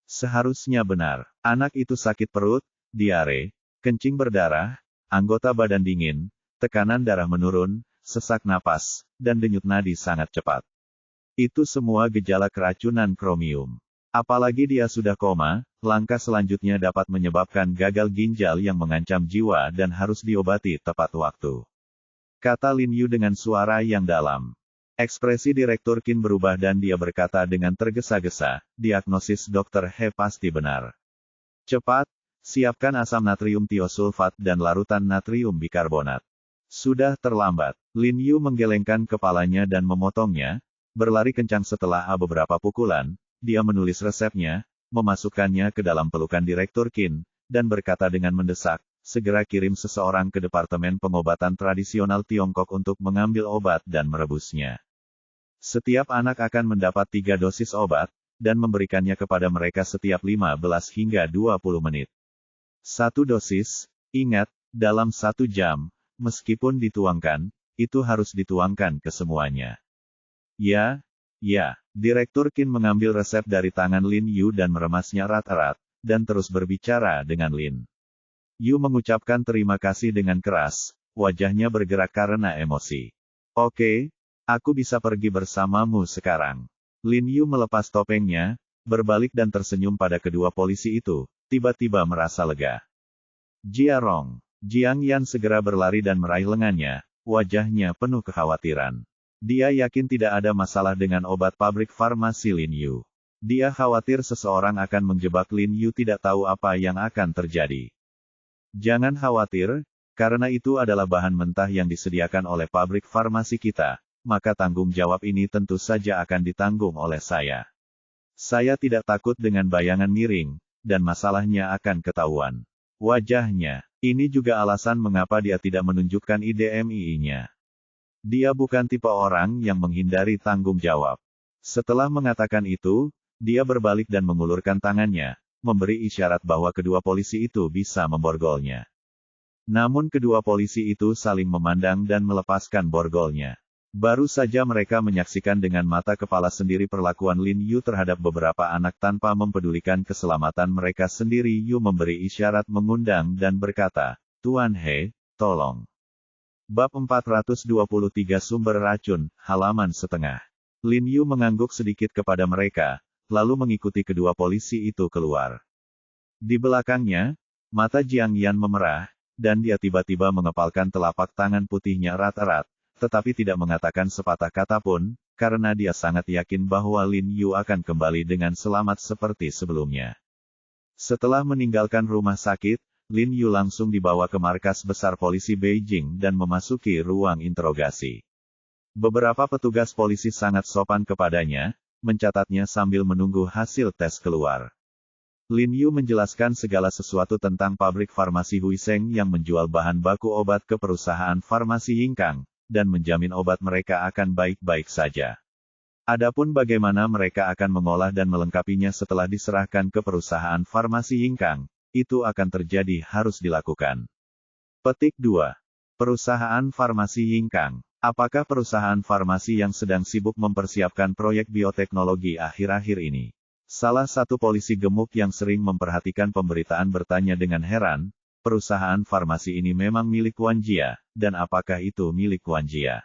Seharusnya benar, anak itu sakit perut, diare, kencing berdarah, anggota badan dingin, tekanan darah menurun, sesak napas, dan denyut nadi sangat cepat. Itu semua gejala keracunan kromium. Apalagi dia sudah koma, langkah selanjutnya dapat menyebabkan gagal ginjal yang mengancam jiwa dan harus diobati tepat waktu. Kata Lin Yu dengan suara yang dalam. Ekspresi Direktur Qin berubah dan dia berkata dengan tergesa-gesa, diagnosis Dr. He pasti benar. Cepat, siapkan asam natrium tiosulfat dan larutan natrium bikarbonat. Sudah terlambat. Lin Yu menggelengkan kepalanya dan memotongnya, berlari kencang setelah beberapa pukulan. Dia menulis resepnya, memasukkannya ke dalam pelukan Direktur Qin, dan berkata dengan mendesak, segera kirim seseorang ke Departemen Pengobatan Tradisional Tiongkok untuk mengambil obat dan merebusnya. Setiap anak akan mendapat 3 dosis obat, dan memberikannya kepada mereka setiap 15 hingga 20 menit. 1 dosis, ingat, dalam 1 jam, meskipun dituangkan, itu harus dituangkan ke semuanya. Ya. Direktur Qin mengambil resep dari tangan Lin Yu dan meremasnya erat-erat, dan terus berbicara dengan Lin Yu mengucapkan terima kasih dengan keras, wajahnya bergerak karena emosi. Oke, aku bisa pergi bersamamu sekarang. Lin Yu melepas topengnya, berbalik dan tersenyum pada kedua polisi itu, tiba-tiba merasa lega. Jiarong, Jiang Yan segera berlari dan meraih lengannya, wajahnya penuh kekhawatiran. Dia yakin tidak ada masalah dengan obat pabrik farmasi Lin Yu. Dia khawatir seseorang akan menjebak Lin Yu tidak tahu apa yang akan terjadi. Jangan khawatir, karena itu adalah bahan mentah yang disediakan oleh pabrik farmasi kita, maka tanggung jawab ini tentu saja akan ditanggung oleh saya. Saya tidak takut dengan bayangan miring, dan masalahnya akan ketahuan. Wajahnya, ini juga alasan mengapa dia tidak menunjukkan IDMII-nya. Dia bukan tipe orang yang menghindari tanggung jawab. Setelah mengatakan itu, dia berbalik dan mengulurkan tangannya, memberi isyarat bahwa kedua polisi itu bisa memborgolnya. Namun kedua polisi itu saling memandang dan melepaskan borgolnya. Baru saja mereka menyaksikan dengan mata kepala sendiri perlakuan Lin Yu terhadap beberapa anak tanpa mempedulikan keselamatan mereka sendiri. Yu memberi isyarat mengundang dan berkata, Tuan He, tolong. Bab 423 Sumber Racun, halaman setengah. Lin Yu mengangguk sedikit kepada mereka, lalu mengikuti kedua polisi itu keluar. Di belakangnya, mata Jiang Yan memerah, dan dia tiba-tiba mengepalkan telapak tangan putihnya erat-erat, tetapi tidak mengatakan sepatah kata pun, karena dia sangat yakin bahwa Lin Yu akan kembali dengan selamat seperti sebelumnya. Setelah meninggalkan rumah sakit, Lin Yu langsung dibawa ke markas besar polisi Beijing dan memasuki ruang interogasi. Beberapa petugas polisi sangat sopan kepadanya, mencatatnya sambil menunggu hasil tes keluar. Lin Yu menjelaskan segala sesuatu tentang pabrik farmasi Huiseng yang menjual bahan baku obat ke perusahaan farmasi Yingkang, dan menjamin obat mereka akan baik-baik saja. Adapun bagaimana mereka akan mengolah dan melengkapinya setelah diserahkan ke perusahaan farmasi Yingkang, itu akan terjadi harus dilakukan. Petik 2. Perusahaan farmasi Yingkang. Apakah perusahaan farmasi yang sedang sibuk mempersiapkan proyek bioteknologi akhir-akhir ini? Salah satu polisi gemuk yang sering memperhatikan pemberitaan bertanya dengan heran, perusahaan farmasi ini memang milik Wan Jia, dan apakah itu milik Wan Jia?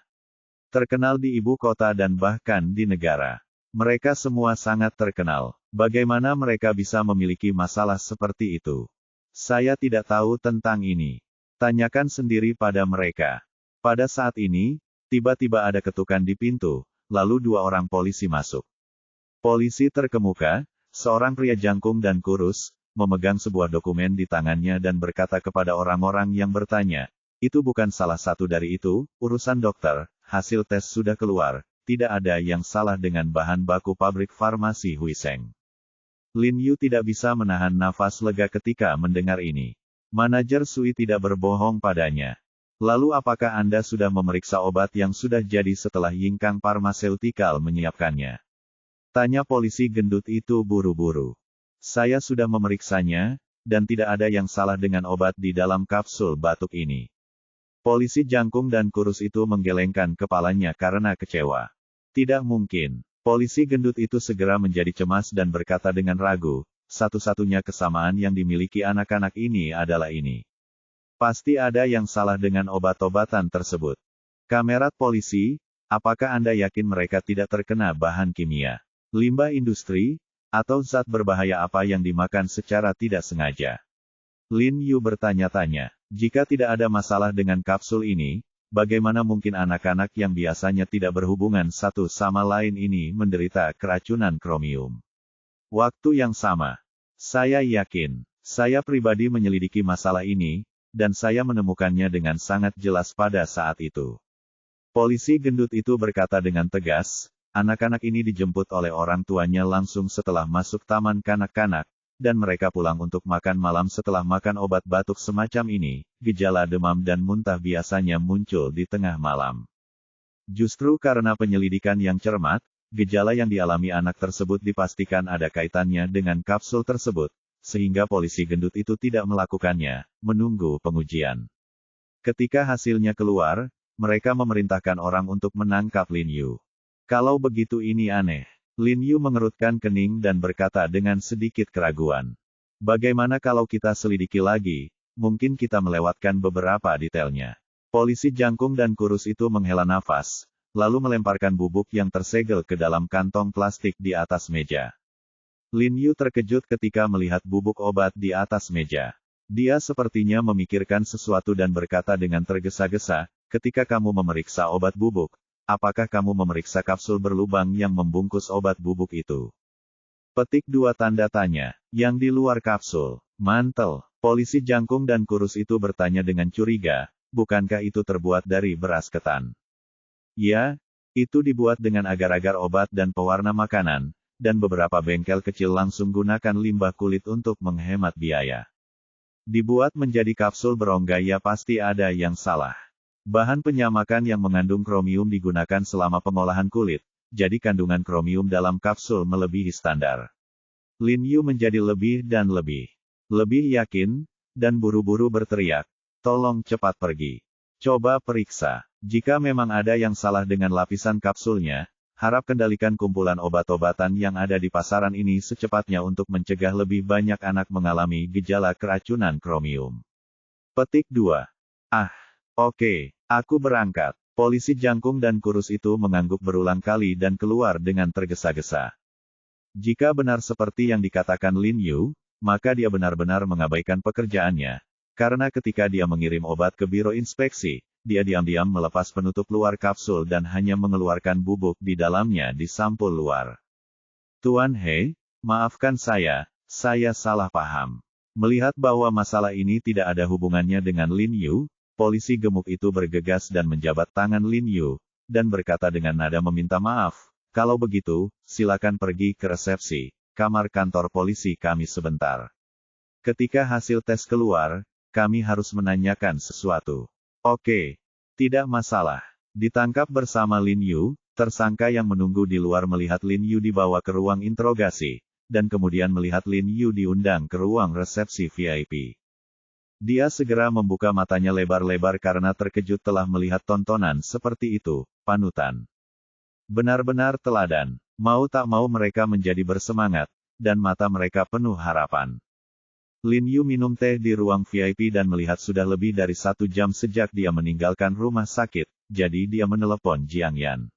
Terkenal di ibu kota dan bahkan di negara. Mereka semua sangat terkenal. Bagaimana mereka bisa memiliki masalah seperti itu? Saya tidak tahu tentang ini. Tanyakan sendiri pada mereka. Pada saat ini, tiba-tiba ada ketukan di pintu, lalu 2 orang polisi masuk. Polisi terkemuka, seorang pria jangkung dan kurus, memegang sebuah dokumen di tangannya dan berkata kepada orang-orang yang bertanya, "Itu bukan salah satu dari itu, urusan dokter, hasil tes sudah keluar, tidak ada yang salah dengan bahan baku pabrik farmasi Huiseng." Lin Yu tidak bisa menahan nafas lega ketika mendengar ini. Manajer Sui tidak berbohong padanya. "Lalu apakah Anda sudah memeriksa obat yang sudah jadi setelah Yingkang Pharmaceutical menyiapkannya?" Tanya polisi gendut itu buru-buru. "Saya sudah memeriksanya, dan tidak ada yang salah dengan obat di dalam kapsul batuk ini." Polisi jangkung dan kurus itu menggelengkan kepalanya karena kecewa. "Tidak mungkin." Polisi gendut itu segera menjadi cemas dan berkata dengan ragu, "Satu-satunya kesamaan yang dimiliki anak-anak ini adalah ini. Pasti ada yang salah dengan obat-obatan tersebut." Kamerat polisi, apakah Anda yakin mereka tidak terkena bahan kimia, limbah industri, atau zat berbahaya apa yang dimakan secara tidak sengaja? Lin Yu bertanya-tanya. Jika tidak ada masalah dengan kapsul ini, bagaimana mungkin anak-anak yang biasanya tidak berhubungan satu sama lain ini menderita keracunan kromium? Waktu yang sama, saya yakin, saya pribadi menyelidiki masalah ini, dan saya menemukannya dengan sangat jelas pada saat itu. Polisi gendut itu berkata dengan tegas, anak-anak ini dijemput oleh orang tuanya langsung setelah masuk taman kanak-kanak, dan mereka pulang untuk makan malam setelah makan obat batuk semacam ini. Gejala demam dan muntah biasanya muncul di tengah malam. Justru karena penyelidikan yang cermat, gejala yang dialami anak tersebut dipastikan ada kaitannya dengan kapsul tersebut, sehingga polisi gendut itu tidak melakukannya, menunggu pengujian. Ketika hasilnya keluar, mereka memerintahkan orang untuk menangkap Lin Yu. Kalau begitu ini aneh. Lin Yu mengerutkan kening dan berkata dengan sedikit keraguan. Bagaimana kalau kita selidiki lagi, mungkin kita melewatkan beberapa detailnya. Polisi jangkung dan kurus itu menghela nafas, lalu melemparkan bubuk yang tersegel ke dalam kantong plastik di atas meja. Lin Yu terkejut ketika melihat bubuk obat di atas meja. Dia sepertinya memikirkan sesuatu dan berkata dengan tergesa-gesa, "Ketika kamu memeriksa obat bubuk, apakah kamu memeriksa kapsul berlubang yang membungkus obat bubuk itu?" Petik 2 tanda tanya. Yang di luar kapsul, mantel. Polisi jangkung dan kurus itu bertanya dengan curiga, bukankah itu terbuat dari beras ketan? Ya, itu dibuat dengan agar-agar obat dan pewarna makanan, dan beberapa bengkel kecil langsung gunakan limbah kulit untuk menghemat biaya. Dibuat menjadi kapsul berongga, ya pasti ada yang salah. Bahan penyamakan yang mengandung kromium digunakan selama pengolahan kulit, jadi kandungan kromium dalam kapsul melebihi standar. Lin Yu menjadi lebih dan lebih yakin, dan buru-buru berteriak, "Tolong cepat pergi. Coba periksa. Jika memang ada yang salah dengan lapisan kapsulnya, harap kendalikan kumpulan obat-obatan yang ada di pasaran ini secepatnya untuk mencegah lebih banyak anak mengalami gejala keracunan kromium." Petik 2. Oke, aku berangkat. Polisi jangkung dan kurus itu mengangguk berulang kali dan keluar dengan tergesa-gesa. Jika benar seperti yang dikatakan Lin Yu, maka dia benar-benar mengabaikan pekerjaannya. Karena ketika dia mengirim obat ke biro inspeksi, dia diam-diam melepas penutup luar kapsul dan hanya mengeluarkan bubuk di dalamnya di sampul luar. "Tuan He, maafkan saya salah paham." Melihat bahwa masalah ini tidak ada hubungannya dengan Lin Yu, polisi gemuk itu bergegas dan menjabat tangan Lin Yu, dan berkata dengan nada meminta maaf, "Kalau begitu, silakan pergi ke resepsi, kamar kantor polisi kami sebentar. Ketika hasil tes keluar, kami harus menanyakan sesuatu." "Oke, tidak masalah." Ditangkap bersama Lin Yu, tersangka yang menunggu di luar melihat Lin Yu dibawa ke ruang interogasi, dan kemudian melihat Lin Yu diundang ke ruang resepsi VIP. Dia segera membuka matanya lebar-lebar karena terkejut telah melihat tontonan seperti itu, panutan. Benar-benar teladan. Mau tak mau mereka menjadi bersemangat, dan mata mereka penuh harapan. Lin Yu minum teh di ruang VIP dan melihat sudah lebih dari 1 jam sejak dia meninggalkan rumah sakit, jadi dia menelepon Jiang Yan.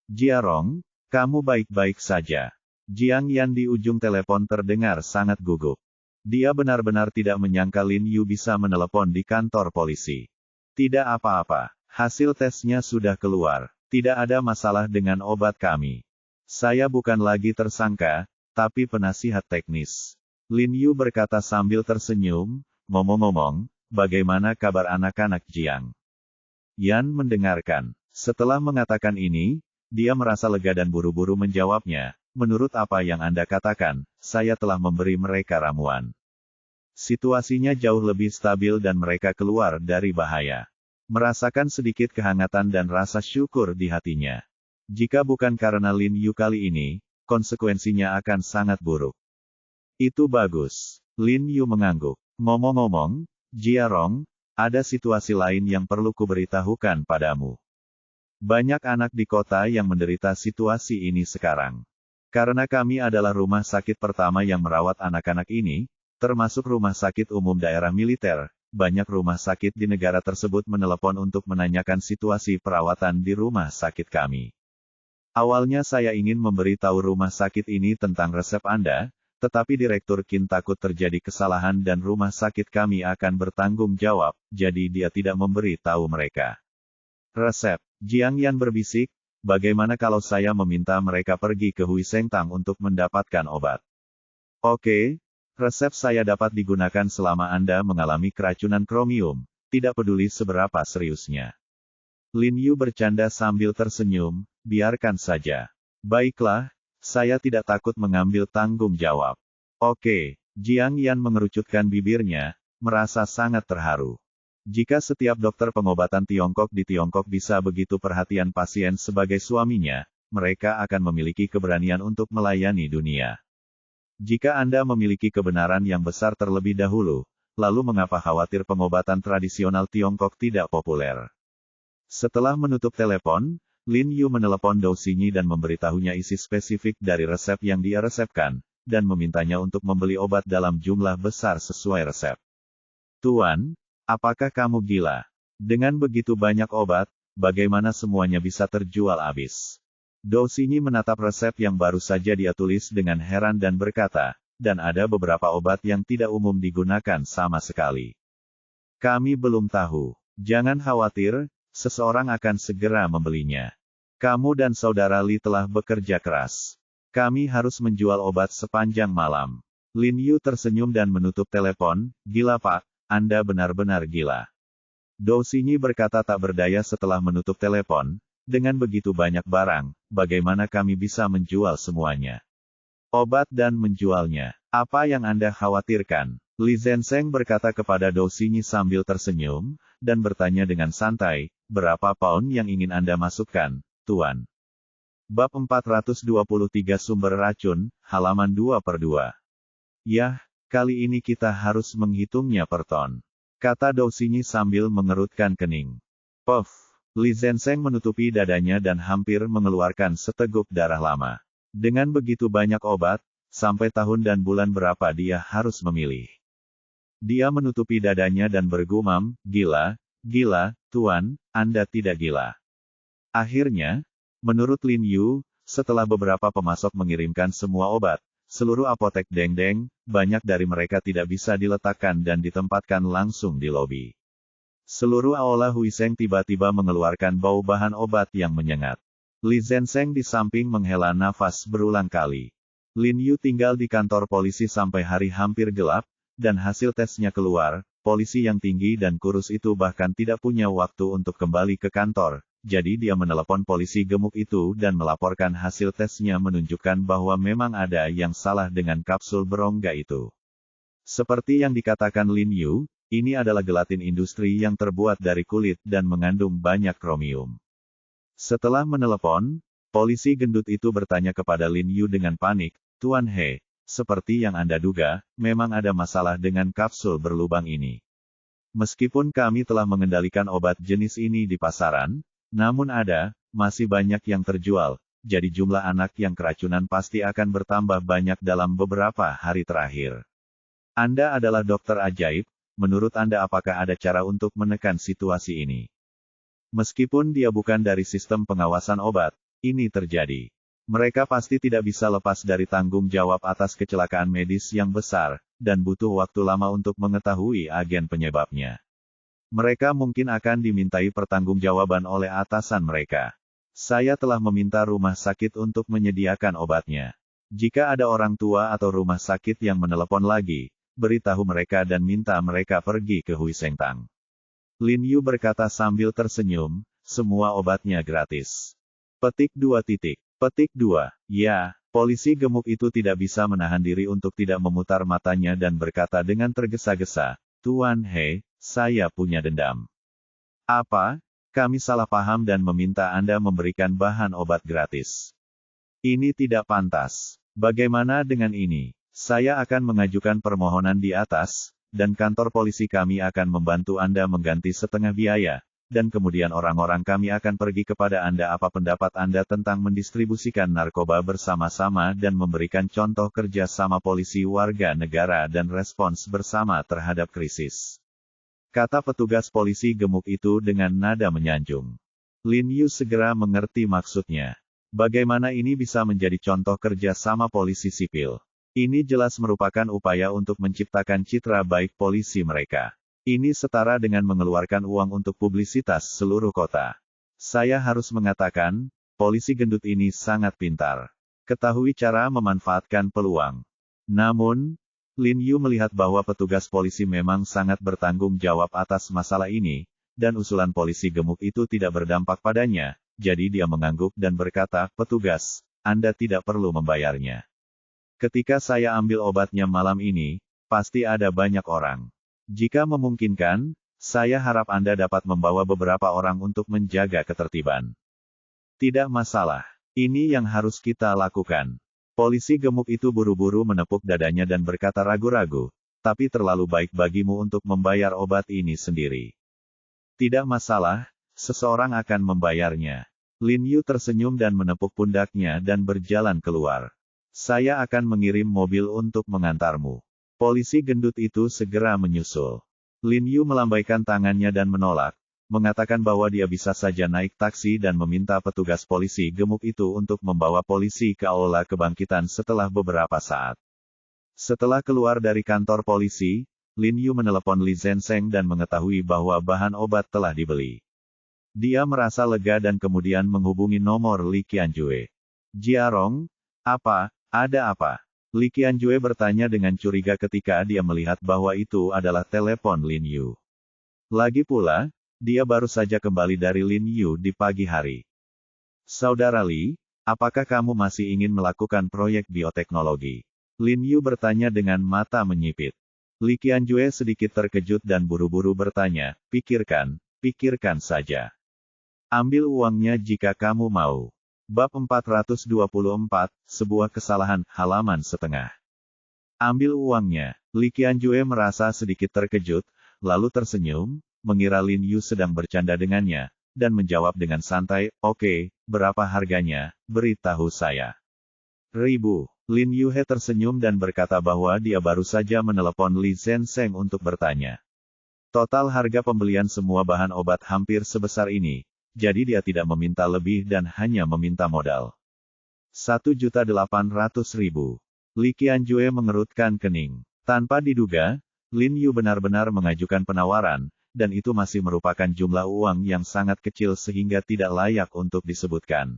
"Jiarong, kamu baik-baik saja?" Jiang Yan di ujung telepon terdengar sangat gugup. Dia benar-benar tidak menyangka Lin Yu bisa menelepon di kantor polisi. "Tidak apa-apa, hasil tesnya sudah keluar. Tidak ada masalah dengan obat kami. Saya bukan lagi tersangka, tapi penasihat teknis." Lin Yu berkata sambil tersenyum, ngomong-ngomong, bagaimana kabar anak-anak Jiang? Yan mendengarkan. Setelah mengatakan ini, dia merasa lega dan buru-buru menjawabnya, menurut apa yang Anda katakan, saya telah memberi mereka ramuan. Situasinya jauh lebih stabil dan mereka keluar dari bahaya. Merasakan sedikit kehangatan dan rasa syukur di hatinya. Jika bukan karena Lin Yu kali ini, konsekuensinya akan sangat buruk. Itu bagus. Lin Yu mengangguk. Ngomong-ngomong, Jiarong, ada situasi lain yang perlu kuberitahukan padamu. Banyak anak di kota yang menderita situasi ini sekarang. Karena kami adalah rumah sakit pertama yang merawat anak-anak ini, termasuk rumah sakit umum daerah militer, banyak rumah sakit di negara tersebut menelepon untuk menanyakan situasi perawatan di rumah sakit kami. Awalnya saya ingin memberitahu rumah sakit ini tentang resep Anda, tetapi Direktur Qin takut terjadi kesalahan dan rumah sakit kami akan bertanggung jawab, jadi dia tidak memberi tahu mereka. Resep, Jiang Yan berbisik, bagaimana kalau saya meminta mereka pergi ke Hui Sengtang untuk mendapatkan obat? Oke, resep saya dapat digunakan selama Anda mengalami keracunan kromium, tidak peduli seberapa seriusnya. Lin Yu bercanda sambil tersenyum, biarkan saja. Baiklah, saya tidak takut mengambil tanggung jawab. Oke, Jiang Yan mengerucutkan bibirnya, merasa sangat terharu. Jika setiap dokter pengobatan Tiongkok di Tiongkok bisa begitu perhatian pasien sebagai suaminya, mereka akan memiliki keberanian untuk melayani dunia. Jika Anda memiliki kebenaran yang besar terlebih dahulu, lalu mengapa khawatir pengobatan tradisional Tiongkok tidak populer? Setelah menutup telepon, Lin Yu menelepon Dou Xinyi dan memberitahunya isi spesifik dari resep yang dia resepkan, dan memintanya untuk membeli obat dalam jumlah besar sesuai resep. Tuan, apakah kamu gila? Dengan begitu banyak obat, bagaimana semuanya bisa terjual habis? Dou Xinyi menatap resep yang baru saja dia tulis dengan heran dan berkata, dan ada beberapa obat yang tidak umum digunakan sama sekali. Kami belum tahu. Jangan khawatir, seseorang akan segera membelinya. Kamu dan saudara Li telah bekerja keras. Kami harus menjual obat sepanjang malam. Lin Yu tersenyum dan menutup telepon, gila Pak, Anda benar-benar gila. Dou Xinyi berkata tak berdaya setelah menutup telepon, dengan begitu banyak barang, bagaimana kami bisa menjual semuanya? Obat dan menjualnya, apa yang Anda khawatirkan? Li Zhensheng berkata kepada Dou Xinyi sambil tersenyum, dan bertanya dengan santai, berapa pound yang ingin Anda masukkan, Tuan? Bab 423 Sumber Racun, halaman 2/2. Yah, kali ini kita harus menghitungnya per ton, kata Dou Xinyi sambil mengerutkan kening. Puff, Li Zhensheng menutupi dadanya dan hampir mengeluarkan seteguk darah lama. Dengan begitu banyak obat, sampai tahun dan bulan berapa dia harus memilih. Dia menutupi dadanya dan bergumam, gila, gila, Tuan, Anda tidak gila. Akhirnya, menurut Lin Yu, setelah beberapa pemasok mengirimkan semua obat, seluruh apotek Dengdeng, banyak dari mereka tidak bisa diletakkan dan ditempatkan langsung di lobi. Seluruh aula Huiseng tiba-tiba mengeluarkan bau bahan obat yang menyengat. Li Zhensheng di samping menghela nafas berulang kali. Lin Yu tinggal di kantor polisi sampai hari hampir gelap, dan hasil tesnya keluar, polisi yang tinggi dan kurus itu bahkan tidak punya waktu untuk kembali ke kantor. Jadi dia menelepon polisi gemuk itu dan melaporkan hasil tesnya menunjukkan bahwa memang ada yang salah dengan kapsul berongga itu. Seperti yang dikatakan Lin Yu, ini adalah gelatin industri yang terbuat dari kulit dan mengandung banyak kromium. Setelah menelepon, polisi gendut itu bertanya kepada Lin Yu dengan panik, Tuan He, seperti yang Anda duga, memang ada masalah dengan kapsul berlubang ini. Meskipun kami telah mengendalikan obat jenis ini di pasaran, namun masih banyak yang terjual, jadi jumlah anak yang keracunan pasti akan bertambah banyak dalam beberapa hari terakhir. Anda adalah dokter ajaib, menurut Anda apakah ada cara untuk menekan situasi ini? Meskipun dia bukan dari sistem pengawasan obat, ini terjadi. Mereka pasti tidak bisa lepas dari tanggung jawab atas kecelakaan medis yang besar, dan butuh waktu lama untuk mengetahui agen penyebabnya. Mereka mungkin akan dimintai pertanggungjawaban oleh atasan mereka. Saya telah meminta rumah sakit untuk menyediakan obatnya. Jika ada orang tua atau rumah sakit yang menelepon lagi, beritahu mereka dan minta mereka pergi ke Hui Sengtang. Lin Yu berkata sambil tersenyum, semua obatnya gratis. Petik 2 titik. Petik 2. Ya, polisi gemuk itu tidak bisa menahan diri untuk tidak memutar matanya dan berkata dengan tergesa-gesa, Tuan He, saya punya dendam. Apa? Kami salah paham dan meminta Anda memberikan bahan obat gratis. Ini tidak pantas. Bagaimana dengan ini? Saya akan mengajukan permohonan di atas, dan kantor polisi kami akan membantu Anda mengganti setengah biaya, dan kemudian orang-orang kami akan pergi kepada Anda apa pendapat Anda tentang mendistribusikan narkoba bersama-sama dan memberikan contoh kerja sama polisi warga negara dan respons bersama terhadap krisis. Kata petugas polisi gemuk itu dengan nada menyanjung. Lin Yu segera mengerti maksudnya. Bagaimana ini bisa menjadi contoh kerja sama polisi sipil? Ini jelas merupakan upaya untuk menciptakan citra baik polisi mereka. Ini setara dengan mengeluarkan uang untuk publisitas seluruh kota. Saya harus mengatakan, polisi gendut ini sangat pintar. Ketahui cara memanfaatkan peluang. Namun, Lin Yu melihat bahwa petugas polisi memang sangat bertanggung jawab atas masalah ini, dan usulan polisi gemuk itu tidak berdampak padanya, jadi dia mengangguk dan berkata, petugas, Anda tidak perlu membayarnya. Ketika saya ambil obatnya malam ini, pasti ada banyak orang. Jika memungkinkan, saya harap Anda dapat membawa beberapa orang untuk menjaga ketertiban. Tidak masalah. Ini yang harus kita lakukan. Polisi gemuk itu buru-buru menepuk dadanya dan berkata ragu-ragu, tapi terlalu baik bagimu untuk membayar obat ini sendiri. Tidak masalah, seseorang akan membayarnya. Lin Yu tersenyum dan menepuk pundaknya dan berjalan keluar. Saya akan mengirim mobil untuk mengantarmu. Polisi gendut itu segera menyusul. Lin Yu melambaikan tangannya dan menolak, mengatakan bahwa dia bisa saja naik taksi dan meminta petugas polisi gemuk itu untuk membawa polisi ke aula kebangkitan setelah beberapa saat. Setelah keluar dari kantor polisi, Lin Yu menelepon Li Zenseng dan mengetahui bahwa bahan obat telah dibeli. Dia merasa lega dan kemudian menghubungi nomor Li Qianjue. Jiarong, ada apa? Li Qianjue bertanya dengan curiga ketika dia melihat bahwa itu adalah telepon Lin Yu. Lagi pula, dia baru saja kembali dari Lin Yu di pagi hari. Saudara Li, apakah kamu masih ingin melakukan proyek bioteknologi? Lin Yu bertanya dengan mata menyipit. Li Qianjue sedikit terkejut dan buru-buru bertanya, pikirkan saja. Ambil uangnya jika kamu mau. Bab 424, sebuah kesalahan, halaman setengah. Ambil uangnya. Li Qianjue merasa sedikit terkejut, lalu tersenyum, mengira Lin Yu sedang bercanda dengannya, dan menjawab dengan santai, oke, berapa harganya, beritahu saya. 1.000. Lin Yu He tersenyum dan berkata bahwa dia baru saja menelepon Li Zenseng untuk bertanya. Total harga pembelian semua bahan obat hampir sebesar ini, jadi dia tidak meminta lebih dan hanya meminta modal. 1.800.000. Li Qianjue mengerutkan kening. Tanpa diduga, Lin Yu benar-benar mengajukan penawaran, dan itu masih merupakan jumlah uang yang sangat kecil sehingga tidak layak untuk disebutkan.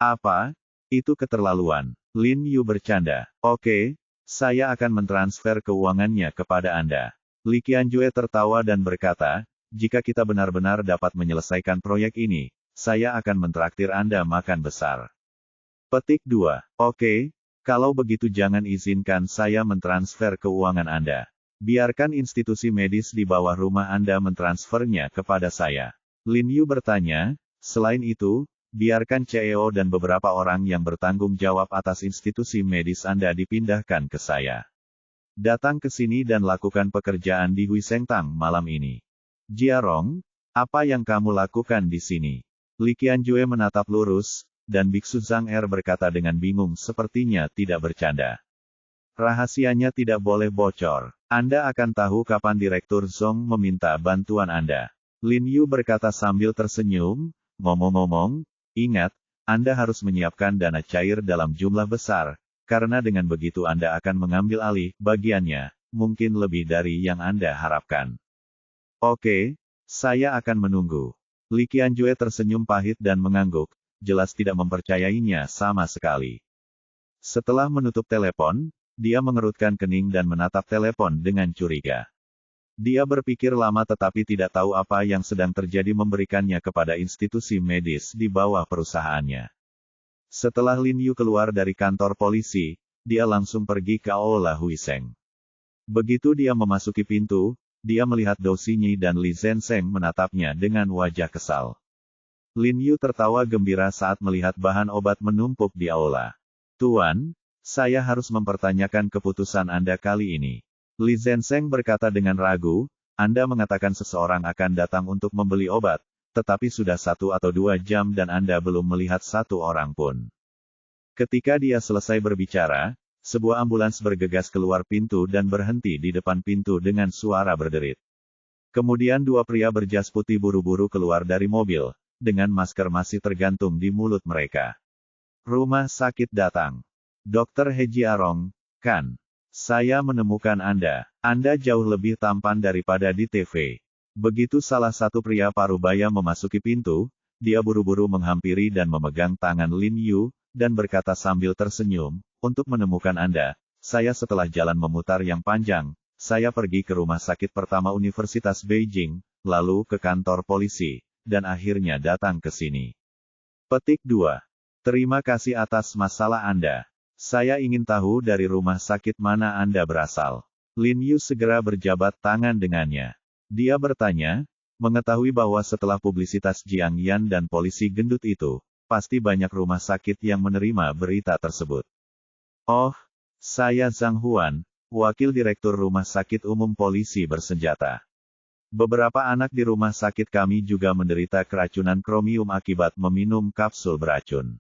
Apa? Itu keterlaluan. Lin Yu bercanda. Oke, saya akan mentransfer keuangannya kepada Anda. Li Qianjue tertawa dan berkata, jika kita benar-benar dapat menyelesaikan proyek ini, saya akan mentraktir Anda makan besar. Petik 2. Oke, kalau begitu jangan izinkan saya mentransfer keuangan Anda. Biarkan institusi medis di bawah rumah Anda mentransfernya kepada saya. Lin Yu bertanya, selain itu, biarkan CEO dan beberapa orang yang bertanggung jawab atas institusi medis Anda dipindahkan ke saya. Datang ke sini dan lakukan pekerjaan di Hui Sengtang malam ini. Jiarong, apa yang kamu lakukan di sini? Li Qianjue menatap lurus, dan Biksu Zhang Er berkata dengan bingung sepertinya tidak bercanda. Rahasianya tidak boleh bocor. Anda akan tahu kapan Direktur Zhong meminta bantuan Anda. Lin Yu berkata sambil tersenyum, ngomong-ngomong, ingat, Anda harus menyiapkan dana cair dalam jumlah besar, karena dengan begitu Anda akan mengambil alih bagiannya, mungkin lebih dari yang Anda harapkan. Oke, saya akan menunggu. Li Qianjue tersenyum pahit dan mengangguk, jelas tidak mempercayainya sama sekali. Setelah menutup telepon, dia mengerutkan kening dan menatap telepon dengan curiga. Dia berpikir lama tetapi tidak tahu apa yang sedang terjadi memberikannya kepada institusi medis di bawah perusahaannya. Setelah Lin Yu keluar dari kantor polisi, dia langsung pergi ke Aula Huiseng. Begitu dia memasuki pintu, dia melihat Dou Xinyi dan Li Zhensheng menatapnya dengan wajah kesal. Lin Yu tertawa gembira saat melihat bahan obat menumpuk di aula. Tuan, saya harus mempertanyakan keputusan Anda kali ini. Li Zhensheng berkata dengan ragu, Anda mengatakan seseorang akan datang untuk membeli obat, tetapi sudah 1 atau 2 jam dan Anda belum melihat 1 orang pun. Ketika dia selesai berbicara, sebuah ambulans bergegas keluar pintu dan berhenti di depan pintu dengan suara berderit. Kemudian 2 pria berjas putih buru-buru keluar dari mobil, dengan masker masih tergantung di mulut mereka. Rumah sakit datang. Dr. Heji Arong, kan? Saya menemukan Anda. Anda jauh lebih tampan daripada di TV. Begitu salah satu pria parubaya memasuki pintu, dia buru-buru menghampiri dan memegang tangan Lin Yu, dan berkata sambil tersenyum, untuk menemukan Anda, saya setelah jalan memutar yang panjang, saya pergi ke rumah sakit pertama Universitas Beijing, lalu ke kantor polisi, dan akhirnya datang ke sini. Petik 2. Terima kasih atas masalah Anda. Saya ingin tahu dari rumah sakit mana Anda berasal. Lin Yu segera berjabat tangan dengannya. Dia bertanya, mengetahui bahwa setelah publisitas Jiang Yan dan polisi gendut itu, pasti banyak rumah sakit yang menerima berita tersebut. Oh, saya Zhang Huan, Wakil Direktur Rumah Sakit Umum Polisi Bersenjata. Beberapa anak di rumah sakit kami juga menderita keracunan kromium akibat meminum kapsul beracun.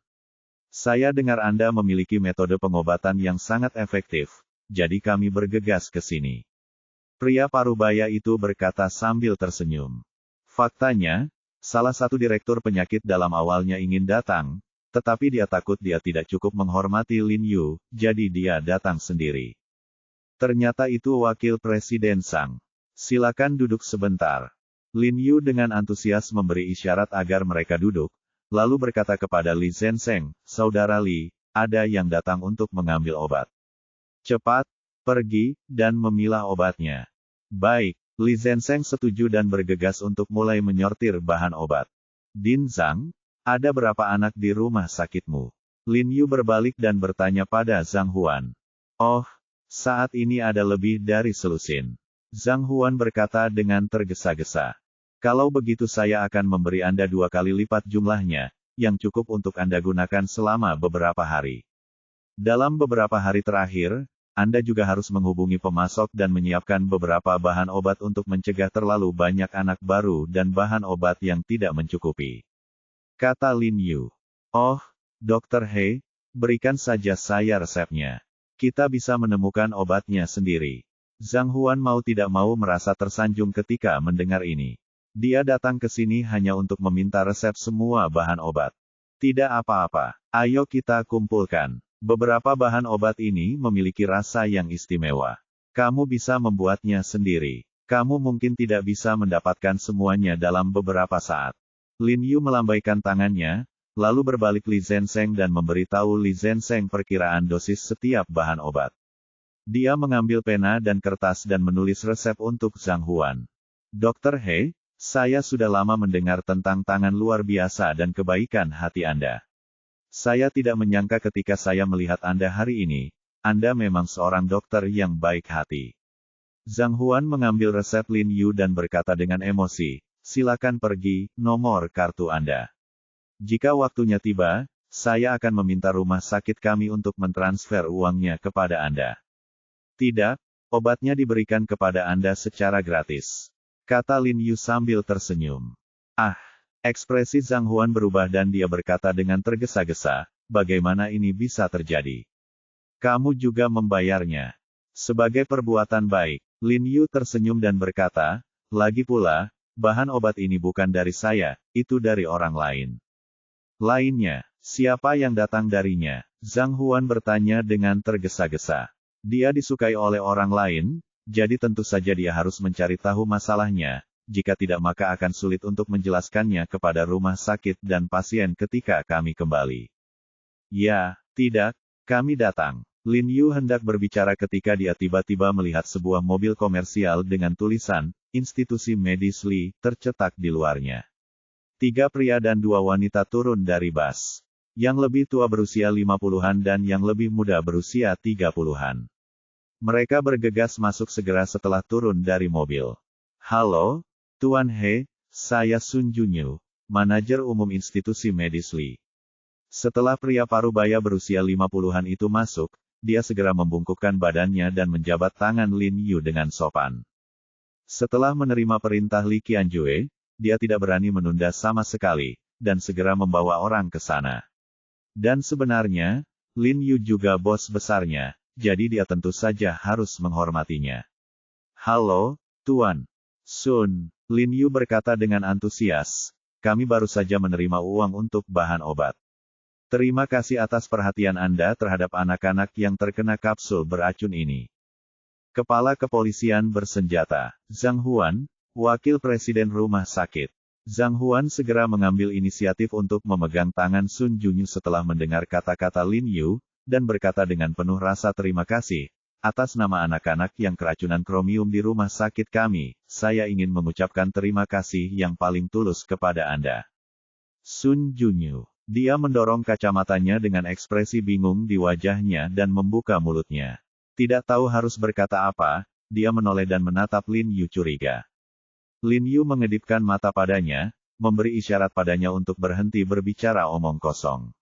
Saya dengar Anda memiliki metode pengobatan yang sangat efektif, jadi kami bergegas ke sini. Pria parubaya itu berkata sambil tersenyum. Faktanya, salah satu direktur penyakit dalam awalnya ingin datang, tetapi dia takut dia tidak cukup menghormati Lin Yu, jadi dia datang sendiri. Ternyata itu wakil presiden Sang. Silakan duduk sebentar. Lin Yu dengan antusias memberi isyarat agar mereka duduk, lalu berkata kepada Li Zhensheng, Saudara Li, ada yang datang untuk mengambil obat. Cepat, pergi, dan memilah obatnya. Baik, Li Zhensheng setuju dan bergegas untuk mulai menyortir bahan obat. Din Zhang, ada berapa anak di rumah sakitmu? Lin Yu berbalik dan bertanya pada Zhang Huan. Oh, saat ini ada lebih dari selusin. Zhang Huan berkata dengan tergesa-gesa. Kalau begitu saya akan memberi Anda 2 kali lipat jumlahnya, yang cukup untuk Anda gunakan selama beberapa hari. Dalam beberapa hari terakhir, Anda juga harus menghubungi pemasok dan menyiapkan beberapa bahan obat untuk mencegah terlalu banyak anak baru dan bahan obat yang tidak mencukupi. Kata Lin Yu. Oh, Dr. He, berikan saja saya resepnya. Kita bisa menemukan obatnya sendiri. Zhang Huan mau tidak mau merasa tersanjung ketika mendengar ini. Dia datang ke sini hanya untuk meminta resep semua bahan obat. Tidak apa-apa, ayo kita kumpulkan. Beberapa bahan obat ini memiliki rasa yang istimewa. Kamu bisa membuatnya sendiri. Kamu mungkin tidak bisa mendapatkan semuanya dalam beberapa saat. Lin Yu melambaikan tangannya, lalu berbalik Li Zhensheng dan memberitahu Li Zhensheng perkiraan dosis setiap bahan obat. Dia mengambil pena dan kertas dan menulis resep untuk Zhang Huan. Dr. He, saya sudah lama mendengar tentang tangan luar biasa dan kebaikan hati Anda. Saya tidak menyangka ketika saya melihat Anda hari ini, Anda memang seorang dokter yang baik hati. Zhang Huan mengambil resep Lin Yu dan berkata dengan emosi, silakan pergi, nomor kartu Anda. Jika waktunya tiba, saya akan meminta rumah sakit kami untuk mentransfer uangnya kepada Anda. Tidak, obatnya diberikan kepada Anda secara gratis. Kata Lin Yu sambil tersenyum. Ah, ekspresi Zhang Huan berubah dan dia berkata dengan tergesa-gesa, bagaimana ini bisa terjadi? Kamu juga membayarnya. Sebagai perbuatan baik, Lin Yu tersenyum dan berkata, lagi pula, bahan obat ini bukan dari saya, itu dari orang lain. Lainnya, siapa yang datang darinya? Zhang Huan bertanya dengan tergesa-gesa. Dia disukai oleh orang lain, jadi tentu saja dia harus mencari tahu masalahnya, jika tidak maka akan sulit untuk menjelaskannya kepada rumah sakit dan pasien ketika kami kembali. Ya, tidak, Kami datang. Lin Yu hendak berbicara ketika dia tiba-tiba melihat sebuah mobil komersial dengan tulisan, Institusi Medis Li, tercetak di luarnya. 3 pria dan 2 wanita turun dari bus. Yang lebih tua berusia 50-an dan yang lebih muda berusia 30-an. Mereka bergegas masuk segera setelah turun dari mobil. Halo, Tuan He, saya Sun Junyu, manajer umum Institusi Medis Li. Setelah pria parubaya berusia 50-an itu masuk, dia segera membungkukkan badannya dan menjabat tangan Lin Yu dengan sopan. Setelah menerima perintah Li Qianjue, dia tidak berani menunda sama sekali, dan segera membawa orang ke sana. Dan sebenarnya, Lin Yu juga bos besarnya, jadi dia tentu saja harus menghormatinya. Halo, Tuan Sun, Lin Yu berkata dengan antusias, kami baru saja menerima uang untuk bahan obat. Terima kasih atas perhatian Anda terhadap anak-anak yang terkena kapsul beracun ini. Kepala Kepolisian Bersenjata, Zhang Huan, Wakil Presiden Rumah Sakit. Zhang Huan segera mengambil inisiatif untuk memegang tangan Sun Junyu setelah mendengar kata-kata Lin Yu, dan berkata dengan penuh rasa terima kasih, atas nama anak-anak yang keracunan kromium di rumah sakit kami, saya ingin mengucapkan terima kasih yang paling tulus kepada Anda. Sun Junyu. Dia mendorong kacamatanya dengan ekspresi bingung di wajahnya dan membuka mulutnya. Tidak tahu harus berkata apa, dia menoleh dan menatap Lin Yu curiga. Lin Yu mengedipkan mata padanya, memberi isyarat padanya untuk berhenti berbicara omong kosong.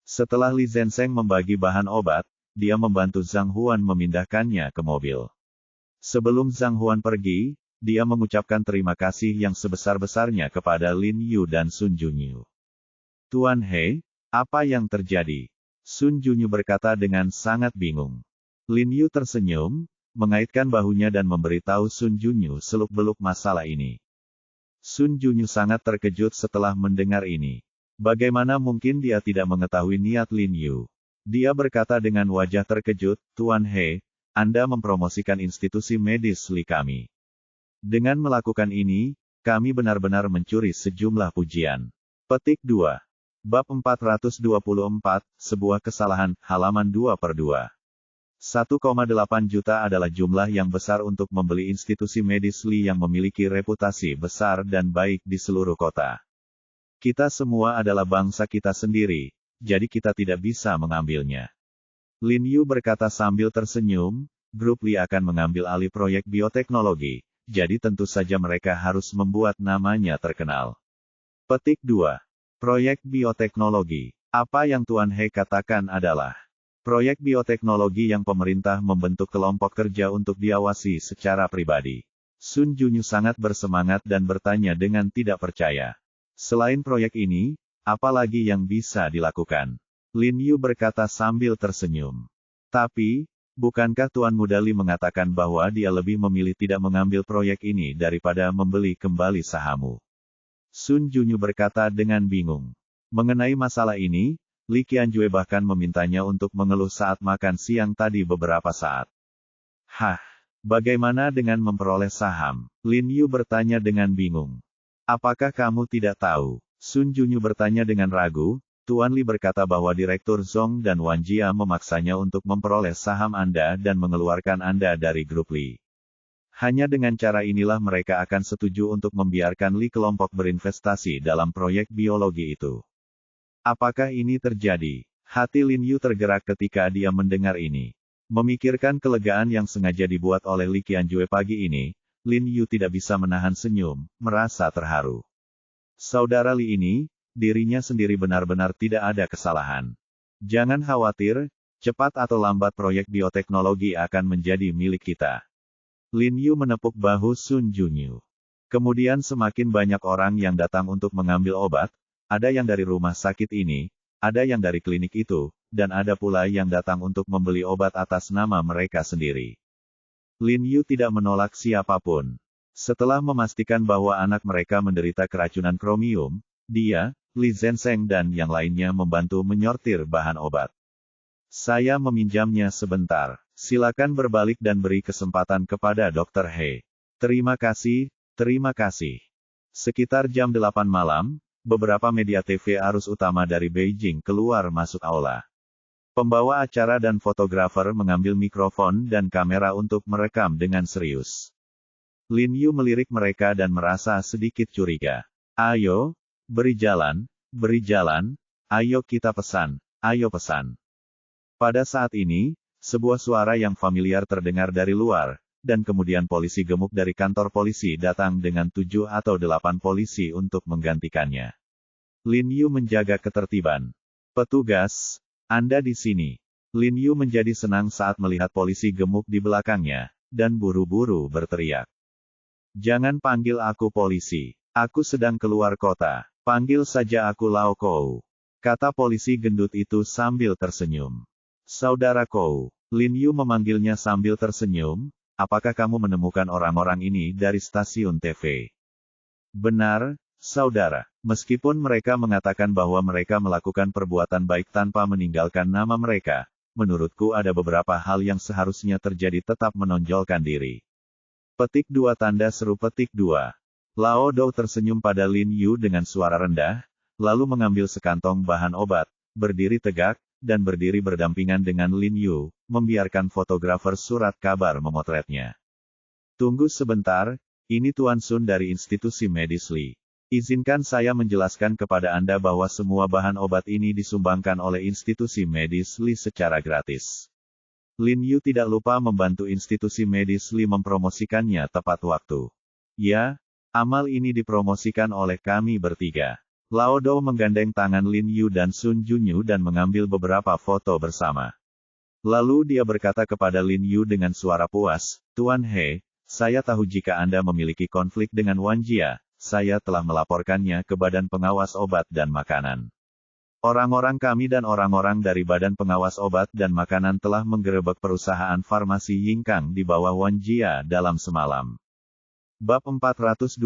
Setelah Li Zenseng membagi bahan obat, dia membantu Zhang Huan memindahkannya ke mobil. Sebelum Zhang Huan pergi, dia mengucapkan terima kasih yang sebesar-besarnya kepada Lin Yu dan Sun Junyu. Tuan He, apa yang terjadi? Sun Junyu berkata dengan sangat bingung. Lin Yu tersenyum, mengaitkan bahunya dan memberitahu Sun Junyu seluk-beluk masalah ini. Sun Junyu sangat terkejut setelah mendengar ini. Bagaimana mungkin dia tidak mengetahui niat Lin Yu? Dia berkata dengan wajah terkejut, Tuan He, Anda mempromosikan institusi medis Li kami. Dengan melakukan ini, kami benar-benar mencuri sejumlah pujian. Petik 2. Bab 424, sebuah kesalahan, halaman 2/2. 1,8 juta adalah jumlah yang besar untuk membeli institusi medis Li yang memiliki reputasi besar dan baik di seluruh kota. Kita semua adalah bangsa kita sendiri, jadi kita tidak bisa mengambilnya. Lin Yu berkata sambil tersenyum, grup Li akan mengambil alih proyek bioteknologi, jadi tentu saja mereka harus membuat namanya terkenal. Petik 2. Proyek bioteknologi. Apa yang Tuan He katakan adalah proyek bioteknologi yang pemerintah membentuk kelompok kerja untuk diawasi secara pribadi. Sun Junyu sangat bersemangat dan bertanya dengan tidak percaya. Selain proyek ini, apa lagi yang bisa dilakukan? Lin Yu berkata sambil tersenyum. Tapi, bukankah Tuan Muda Li mengatakan bahwa dia lebih memilih tidak mengambil proyek ini daripada membeli kembali sahammu? Sun Junyu berkata dengan bingung. Mengenai masalah ini, Li Qianjue bahkan memintanya untuk mengeluh saat makan siang tadi beberapa saat. Hah, bagaimana dengan memperoleh saham? Lin Yu bertanya dengan bingung. Apakah kamu tidak tahu? Sun Junyu bertanya dengan ragu. Tuan Li berkata bahwa Direktur Zhong dan Wan Jia memaksanya untuk memperoleh saham Anda dan mengeluarkan Anda dari grup Li. Hanya dengan cara inilah mereka akan setuju untuk membiarkan Li kelompok berinvestasi dalam proyek biologi itu. Apakah ini terjadi? Hati Lin Yu tergerak ketika dia mendengar ini. Memikirkan kelegaan yang sengaja dibuat oleh Li Qianjue pagi ini, Lin Yu tidak bisa menahan senyum, merasa terharu. Saudara Li ini, dirinya sendiri benar-benar tidak ada kesalahan. Jangan khawatir, cepat atau lambat proyek bioteknologi akan menjadi milik kita. Lin Yu menepuk bahu Sun Junyu. Kemudian semakin banyak orang yang datang untuk mengambil obat, ada yang dari rumah sakit ini, ada yang dari klinik itu, dan ada pula yang datang untuk membeli obat atas nama mereka sendiri. Lin Yu tidak menolak siapapun. Setelah memastikan bahwa anak mereka menderita keracunan kromium, dia, Li Zenseng dan yang lainnya membantu menyortir bahan obat. Saya meminjamnya sebentar. Silakan berbalik dan beri kesempatan kepada Dr. He. Terima kasih, terima kasih. Sekitar jam 8 malam, beberapa media TV arus utama dari Beijing keluar masuk aula. Pembawa acara dan fotografer mengambil mikrofon dan kamera untuk merekam dengan serius. Lin Yu melirik mereka dan merasa sedikit curiga. Ayo, beri jalan, ayo kita pesan, ayo pesan. Pada saat ini, sebuah suara yang familiar terdengar dari luar, dan kemudian polisi gemuk dari kantor polisi datang dengan 7 atau 8 polisi untuk menggantikannya. Lin Yu menjaga ketertiban. Petugas, Anda di sini. Lin Yu menjadi senang saat melihat polisi gemuk di belakangnya, dan buru-buru berteriak. Jangan panggil aku polisi. Aku sedang keluar kota. Panggil saja aku Lao Kou. Kata polisi gendut itu sambil tersenyum. Saudara Kou. Lin Yu memanggilnya sambil tersenyum. Apakah kamu menemukan orang-orang ini dari stasiun TV? Benar, saudara. Meskipun mereka mengatakan bahwa mereka melakukan perbuatan baik tanpa meninggalkan nama mereka, menurutku ada beberapa hal yang seharusnya terjadi tetap menonjolkan diri. Petik 2 tanda seru petik 2. Lao Dou tersenyum pada Lin Yu dengan suara rendah, lalu mengambil sekantong bahan obat, berdiri tegak, dan berdiri berdampingan dengan Lin Yu, membiarkan fotografer surat kabar memotretnya. Tunggu sebentar, ini Tuan Sun dari institusi medis Li. Izinkan saya menjelaskan kepada Anda bahwa semua bahan obat ini disumbangkan oleh institusi medis Li secara gratis. Lin Yu tidak lupa membantu institusi medis Li mempromosikannya tepat waktu. Ya, amal ini dipromosikan oleh kami bertiga. Lao Dou menggandeng tangan Lin Yu dan Sun Junyu dan mengambil beberapa foto bersama. Lalu dia berkata kepada Lin Yu dengan suara puas, Tuan He, saya tahu jika Anda memiliki konflik dengan Wan Jia. Saya telah melaporkannya ke Badan Pengawas Obat dan Makanan. Orang-orang kami dan orang-orang dari Badan Pengawas Obat dan Makanan telah menggerebek perusahaan farmasi Yingkang di bawah Wan Jia dalam semalam. Bab 425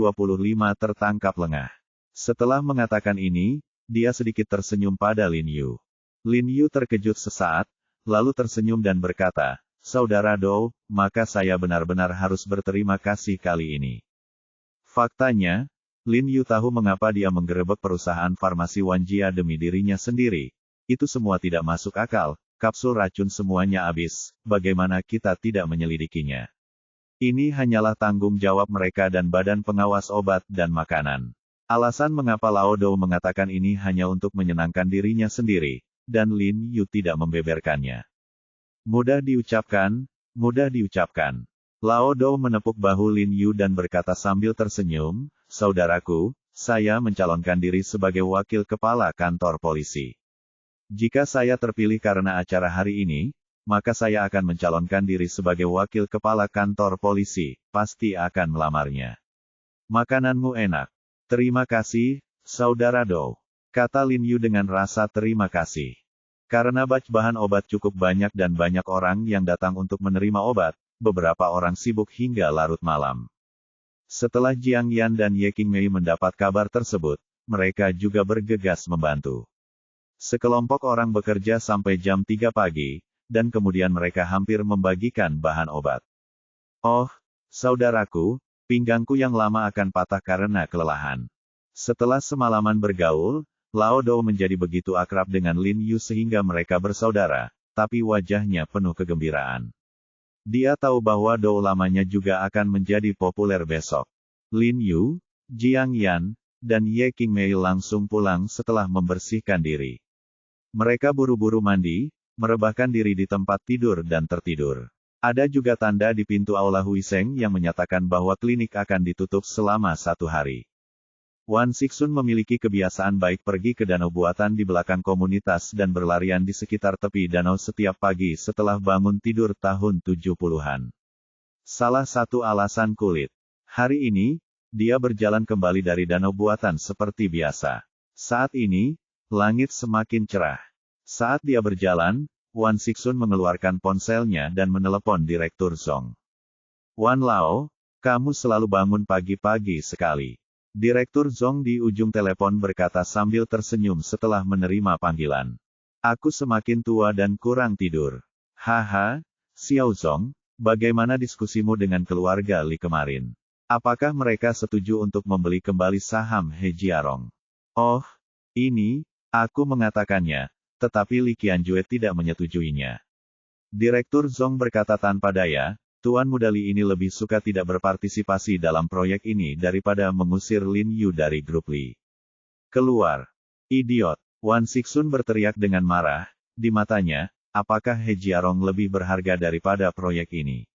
tertangkap lengah. Setelah mengatakan ini, dia sedikit tersenyum pada Lin Yu. Lin Yu terkejut sesaat, lalu tersenyum dan berkata, Saudara Dou, maka saya benar-benar harus berterima kasih kali ini. Faktanya, Lin Yu tahu mengapa dia menggerebek perusahaan farmasi Wan Jia demi dirinya sendiri. Itu semua tidak masuk akal, kapsul racun semuanya habis, bagaimana kita tidak menyelidikinya? Ini hanyalah tanggung jawab mereka dan Badan Pengawas Obat dan Makanan. Alasan mengapa Lao Dou mengatakan ini hanya untuk menyenangkan dirinya sendiri, dan Lin Yu tidak membeberkannya. Mudah diucapkan, mudah diucapkan. Lao Dou menepuk bahu Lin Yu dan berkata sambil tersenyum, Saudaraku, saya mencalonkan diri sebagai wakil kepala kantor polisi. Jika saya terpilih karena acara hari ini, maka saya akan mencalonkan diri sebagai wakil kepala kantor polisi, pasti akan melamarnya. Makananmu enak. Terima kasih, Saudara Dou. Kata Lin Yu dengan rasa terima kasih. Karena bahan obat cukup banyak dan banyak orang yang datang untuk menerima obat, beberapa orang sibuk hingga larut malam. Setelah Jiang Yan dan Ye Qingmei mendapat kabar tersebut, mereka juga bergegas membantu. Sekelompok orang bekerja sampai jam 3 pagi, dan kemudian mereka hampir membagikan bahan obat. Oh, saudaraku, pinggangku yang lama akan patah karena kelelahan. Setelah semalaman bergaul, Lao Dou menjadi begitu akrab dengan Lin Yu sehingga mereka bersaudara, tapi wajahnya penuh kegembiraan. Dia tahu bahwa Dou lamanya juga akan menjadi populer besok. Lin Yu, Jiang Yan, dan Ye Qingmei langsung pulang setelah membersihkan diri. Mereka buru-buru mandi, merebahkan diri di tempat tidur dan tertidur. Ada juga tanda di pintu aula Huiseng yang menyatakan bahwa klinik akan ditutup selama 1 hari. Wan Sixun memiliki kebiasaan baik pergi ke danau buatan di belakang komunitas dan berlarian di sekitar tepi danau setiap pagi setelah bangun tidur tahun 70-an. Salah satu alasan kulit. Hari ini, dia berjalan kembali dari danau buatan seperti biasa. Saat ini, langit semakin cerah. Saat dia berjalan, Wan Sixun mengeluarkan ponselnya dan menelepon Direktur Zong. Wan Lao, kamu selalu bangun pagi-pagi sekali. Direktur Zong di ujung telepon berkata sambil tersenyum setelah menerima panggilan. Aku semakin tua dan kurang tidur. Haha, Xiao Zong, bagaimana diskusimu dengan keluarga Li kemarin? Apakah mereka setuju untuk membeli kembali saham He Jiarong? Oh, ini, aku mengatakannya, tetapi Li Qianjue tidak menyetujuinya. Direktur Zong berkata tanpa daya, Tuan Muda Li ini lebih suka tidak berpartisipasi dalam proyek ini daripada mengusir Lin Yu dari grup Li. Keluar. Idiot. Wan Sixun berteriak dengan marah, di matanya, apakah He Jiarong lebih berharga daripada proyek ini?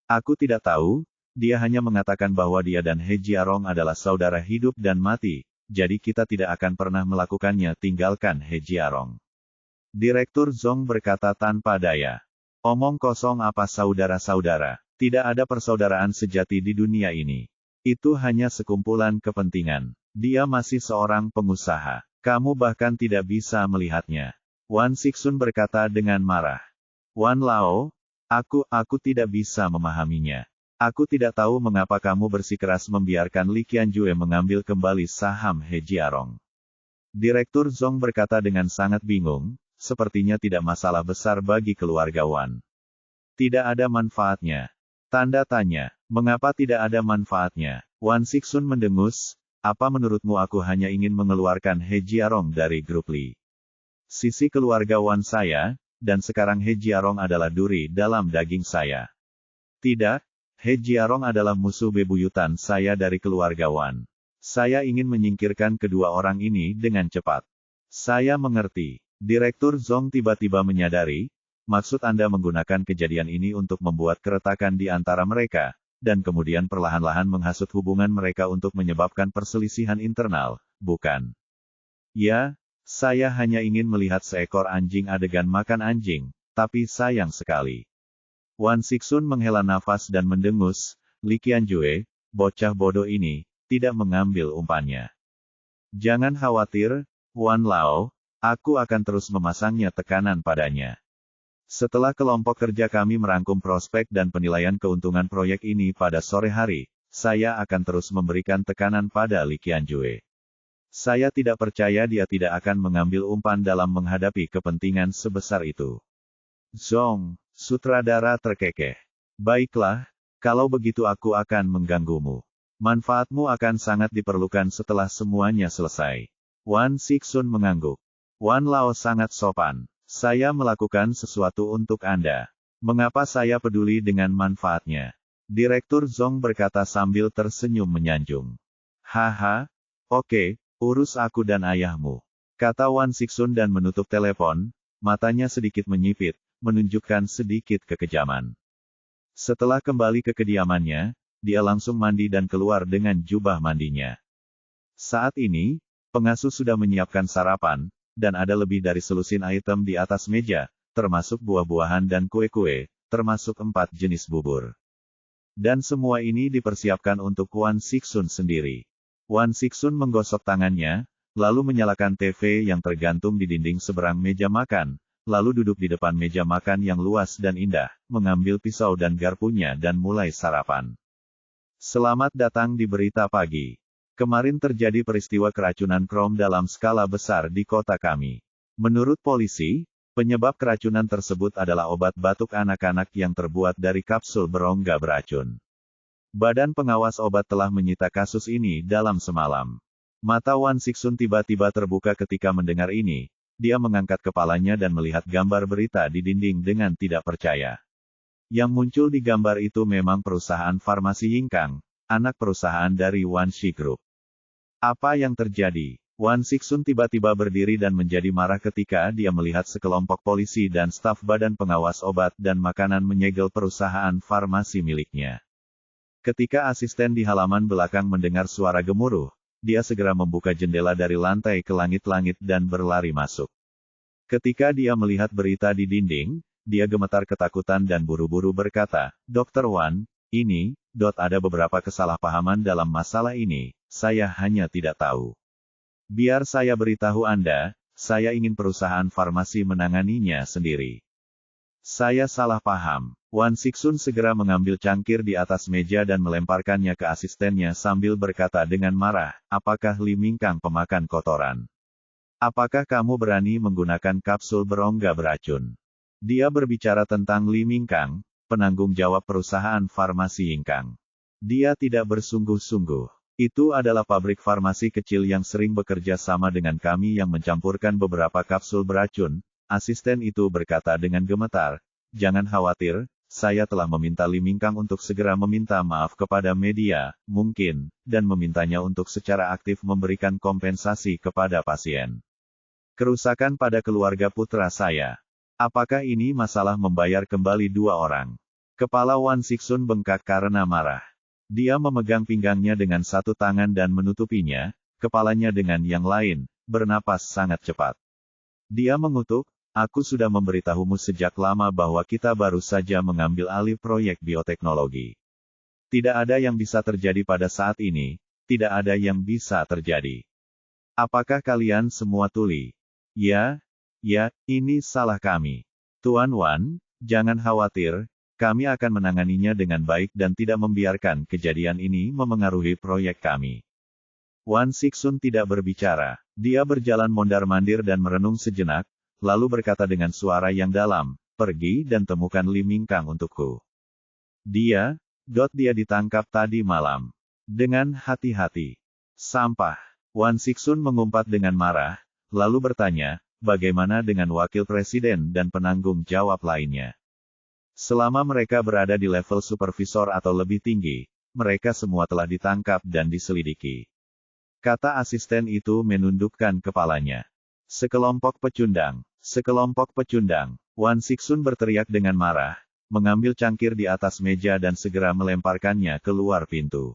Aku tidak tahu, dia hanya mengatakan bahwa dia dan He Jiarong adalah saudara hidup dan mati, jadi kita tidak akan pernah melakukannya, tinggalkan He Jiarong. Direktur Zong berkata tanpa daya. Omong kosong apa saudara-saudara, tidak ada persaudaraan sejati di dunia ini. Itu hanya sekumpulan kepentingan. Dia masih seorang pengusaha. Kamu bahkan tidak bisa melihatnya. Wan Sixun berkata dengan marah. Wan Lao, aku tidak bisa memahaminya. Aku tidak tahu mengapa kamu bersikeras membiarkan Li Qianjue mengambil kembali saham He Jiarong. Direktur Zong berkata dengan sangat bingung, sepertinya tidak masalah besar bagi keluarga Wan. Tidak ada manfaatnya. Tanda tanya, mengapa tidak ada manfaatnya? Wan Sixun mendengus, apa menurutmu aku hanya ingin mengeluarkan He Jiarong dari grup Li? Sisi keluarga Wan saya, dan sekarang He Jiarong adalah duri dalam daging saya. Tidak, He Jiarong adalah musuh bebuyutan saya dari keluarga Wan. Saya ingin menyingkirkan kedua orang ini dengan cepat. Saya mengerti. Direktur Zong tiba-tiba menyadari, maksud Anda menggunakan kejadian ini untuk membuat keretakan di antara mereka, dan kemudian perlahan-lahan menghasut hubungan mereka untuk menyebabkan perselisihan internal, bukan? Ya, saya hanya ingin melihat seekor anjing adegan makan anjing, tapi sayang sekali. Wan Sixun menghela nafas dan mendengus, Li Qianjue, bocah bodoh ini, tidak mengambil umpannya. Jangan khawatir, Wan Lao, aku akan terus memasangnya tekanan padanya. Setelah kelompok kerja kami merangkum prospek dan penilaian keuntungan proyek ini pada sore hari, saya akan terus memberikan tekanan pada Li Qianjue. Saya tidak percaya dia tidak akan mengambil umpan dalam menghadapi kepentingan sebesar itu. Zong, sutradara terkekeh. Baiklah, kalau begitu aku akan mengganggumu. Manfaatmu akan sangat diperlukan setelah semuanya selesai. Wan Sixun mengangguk. Wan Lao sangat sopan. Saya melakukan sesuatu untuk Anda. Mengapa saya peduli dengan manfaatnya? Direktur Zong berkata sambil tersenyum menyanjung. Haha, oke, urus aku dan ayahmu. Kata Wan Sixun dan menutup telepon, matanya sedikit menyipit, menunjukkan sedikit kekejaman. Setelah kembali ke kediamannya, dia langsung mandi dan keluar dengan jubah mandinya. Saat ini, pengasuh sudah menyiapkan sarapan, dan ada lebih dari selusin item di atas meja, termasuk buah-buahan dan kue-kue, termasuk 4 jenis bubur. Dan semua ini dipersiapkan untuk Wan Sixun sendiri. Wan Sixun menggosok tangannya, lalu menyalakan TV yang tergantung di dinding seberang meja makan, lalu duduk di depan meja makan yang luas dan indah, mengambil pisau dan garpunya dan mulai sarapan. Selamat datang di Berita Pagi. Kemarin terjadi peristiwa keracunan krom dalam skala besar di kota kami. Menurut polisi, penyebab keracunan tersebut adalah obat batuk anak-anak yang terbuat dari kapsul berongga beracun. Badan Pengawas Obat telah menyita kasus ini dalam semalam. Mata Wan Sixun tiba-tiba terbuka ketika mendengar ini. Dia mengangkat kepalanya dan melihat gambar berita di dinding dengan tidak percaya. Yang muncul di gambar itu memang perusahaan farmasi Yingkang, anak perusahaan dari Wan Shi Group. Apa yang terjadi? Wan Sixun tiba-tiba berdiri dan menjadi marah ketika dia melihat sekelompok polisi dan staf Badan Pengawas Obat dan Makanan menyegel perusahaan farmasi miliknya. Ketika asisten di halaman belakang mendengar suara gemuruh, dia segera membuka jendela dari lantai ke langit-langit dan berlari masuk. Ketika dia melihat berita di dinding, dia gemetar ketakutan dan buru-buru berkata, Dr. Wan, ada beberapa kesalahpahaman dalam masalah ini, saya hanya tidak tahu. Biar saya beritahu Anda, saya ingin perusahaan farmasi menanganinya sendiri. Saya salah paham. Wan Sixun segera mengambil cangkir di atas meja dan melemparkannya ke asistennya sambil berkata dengan marah, apakah Li Mingkang pemakan kotoran? Apakah kamu berani menggunakan kapsul berongga beracun? Dia berbicara tentang Li Mingkang, penanggung jawab perusahaan farmasi Yingkang. Dia tidak bersungguh-sungguh. Itu adalah pabrik farmasi kecil yang sering bekerja sama dengan kami yang mencampurkan beberapa kapsul beracun. Asisten itu berkata dengan gemetar. Jangan khawatir, saya telah meminta Li Mingkang untuk segera meminta maaf kepada media, mungkin, dan memintanya untuk secara aktif memberikan kompensasi kepada pasien. Kerusakan pada keluarga putra saya. Apakah ini masalah membayar kembali 2 orang? Kepala Wan Sixun bengkak karena marah. Dia memegang pinggangnya dengan satu tangan dan menutupinya, kepalanya dengan yang lain, bernapas sangat cepat. Dia mengutuk, aku sudah memberitahumu sejak lama bahwa kita baru saja mengambil alih proyek bioteknologi. Tidak ada yang bisa terjadi pada saat ini, tidak ada yang bisa terjadi. Apakah kalian semua tuli? Ya, ini salah kami. Tuan Wan, jangan khawatir, kami akan menanganinya dengan baik dan tidak membiarkan kejadian ini memengaruhi proyek kami. Wan Sixun tidak berbicara. Dia berjalan mondar-mandir dan merenung sejenak, lalu berkata dengan suara yang dalam, pergi dan temukan Li Mingkang untukku. Dia ditangkap tadi malam. Dengan hati-hati. Sampah. Wan Sixun mengumpat dengan marah, lalu bertanya, bagaimana dengan wakil presiden dan penanggung jawab lainnya? Selama mereka berada di level supervisor atau lebih tinggi, mereka semua telah ditangkap dan diselidiki. Kata asisten itu menundukkan kepalanya. Sekelompok pecundang. Wan Sixun berteriak dengan marah, mengambil cangkir di atas meja dan segera melemparkannya keluar pintu.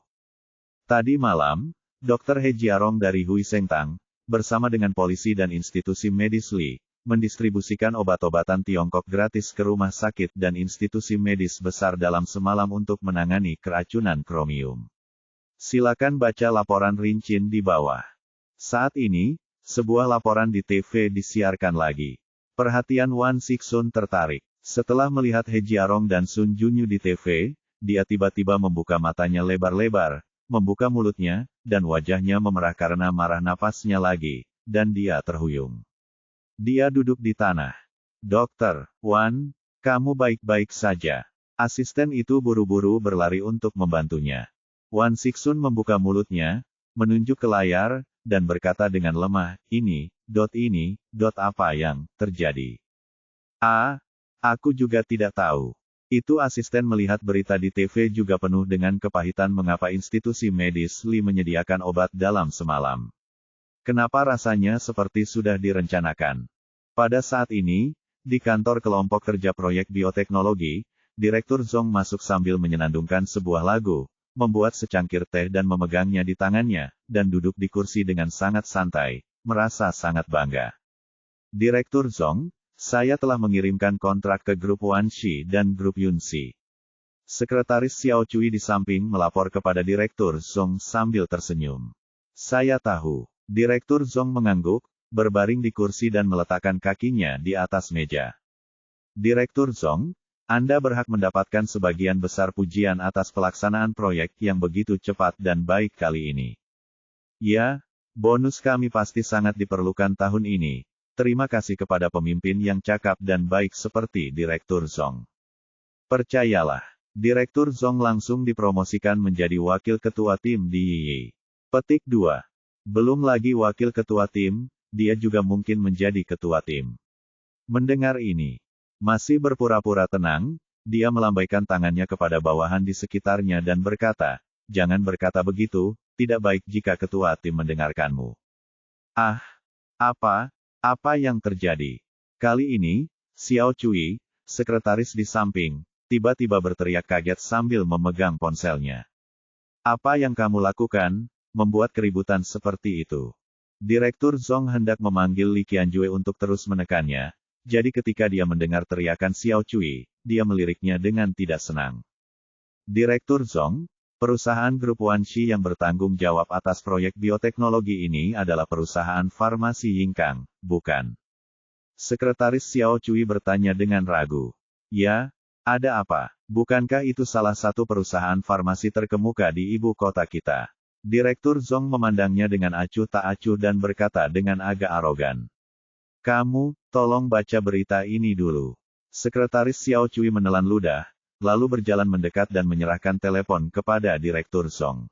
Tadi malam, Dr. He Jiarong dari Hui Sengtang, bersama dengan polisi dan institusi medis Li, mendistribusikan obat-obatan Tiongkok gratis ke rumah sakit dan institusi medis besar dalam semalam untuk menangani keracunan kromium. Silakan baca laporan rinci di bawah. Saat ini, sebuah laporan di TV disiarkan lagi. Perhatian Wan Sixun tertarik. Setelah melihat He Jiarong dan Sun Junyu di TV, dia tiba-tiba membuka matanya lebar-lebar, membuka mulutnya, dan wajahnya memerah karena marah napasnya lagi, dan dia terhuyung. Dia duduk di tanah. Dokter, Wan, kamu baik-baik saja. Asisten itu buru-buru berlari untuk membantunya. Wan Sixun membuka mulutnya, menunjuk ke layar, dan berkata dengan lemah, ini, apa yang terjadi? Aku juga tidak tahu. Itu asisten melihat berita di TV juga penuh dengan kepahitan mengapa institusi medis Li menyediakan obat dalam semalam. Kenapa rasanya seperti sudah direncanakan? Pada saat ini, di kantor kelompok kerja proyek bioteknologi, Direktur Zong masuk sambil menyenandungkan sebuah lagu, membuat secangkir teh dan memegangnya di tangannya, dan duduk di kursi dengan sangat santai, merasa sangat bangga. Direktur Zong, saya telah mengirimkan kontrak ke grup Wan Shi dan grup Yun Shi. Sekretaris Xiao Cui di samping melapor kepada Direktur Zong sambil tersenyum. Saya tahu. Direktur Zong mengangguk, berbaring di kursi dan meletakkan kakinya di atas meja. Direktur Zong, Anda berhak mendapatkan sebagian besar pujian atas pelaksanaan proyek yang begitu cepat dan baik kali ini. Ya, bonus kami pasti sangat diperlukan tahun ini. Terima kasih kepada pemimpin yang cakap dan baik seperti Direktur Zong. Percayalah, Direktur Zong langsung dipromosikan menjadi wakil ketua tim di Yiyi. Petik 2. Belum lagi wakil ketua tim, dia juga mungkin menjadi ketua tim. Mendengar ini, masih berpura-pura tenang, dia melambaikan tangannya kepada bawahan di sekitarnya dan berkata, jangan berkata begitu, tidak baik jika ketua tim mendengarkanmu. Apa yang terjadi? Kali ini, Xiao Cui, sekretaris di samping, tiba-tiba berteriak kaget sambil memegang ponselnya. Apa yang kamu lakukan, membuat keributan seperti itu? Direktur Zong hendak memanggil Li Qianjue untuk terus menekannya, jadi ketika dia mendengar teriakan Xiao Cui, dia meliriknya dengan tidak senang. Direktur Zong, perusahaan grup Wan Shi yang bertanggung jawab atas proyek bioteknologi ini adalah perusahaan farmasi Yingkang, bukan? Sekretaris Xiao Cui bertanya dengan ragu. Ya, ada apa? Bukankah itu salah satu perusahaan farmasi terkemuka di ibu kota kita? Direktur Zong memandangnya dengan acuh tak acuh dan berkata dengan agak arogan. Kamu, tolong baca berita ini dulu. Sekretaris Xiao Cui menelan ludah, lalu berjalan mendekat dan menyerahkan telepon kepada Direktur Zong.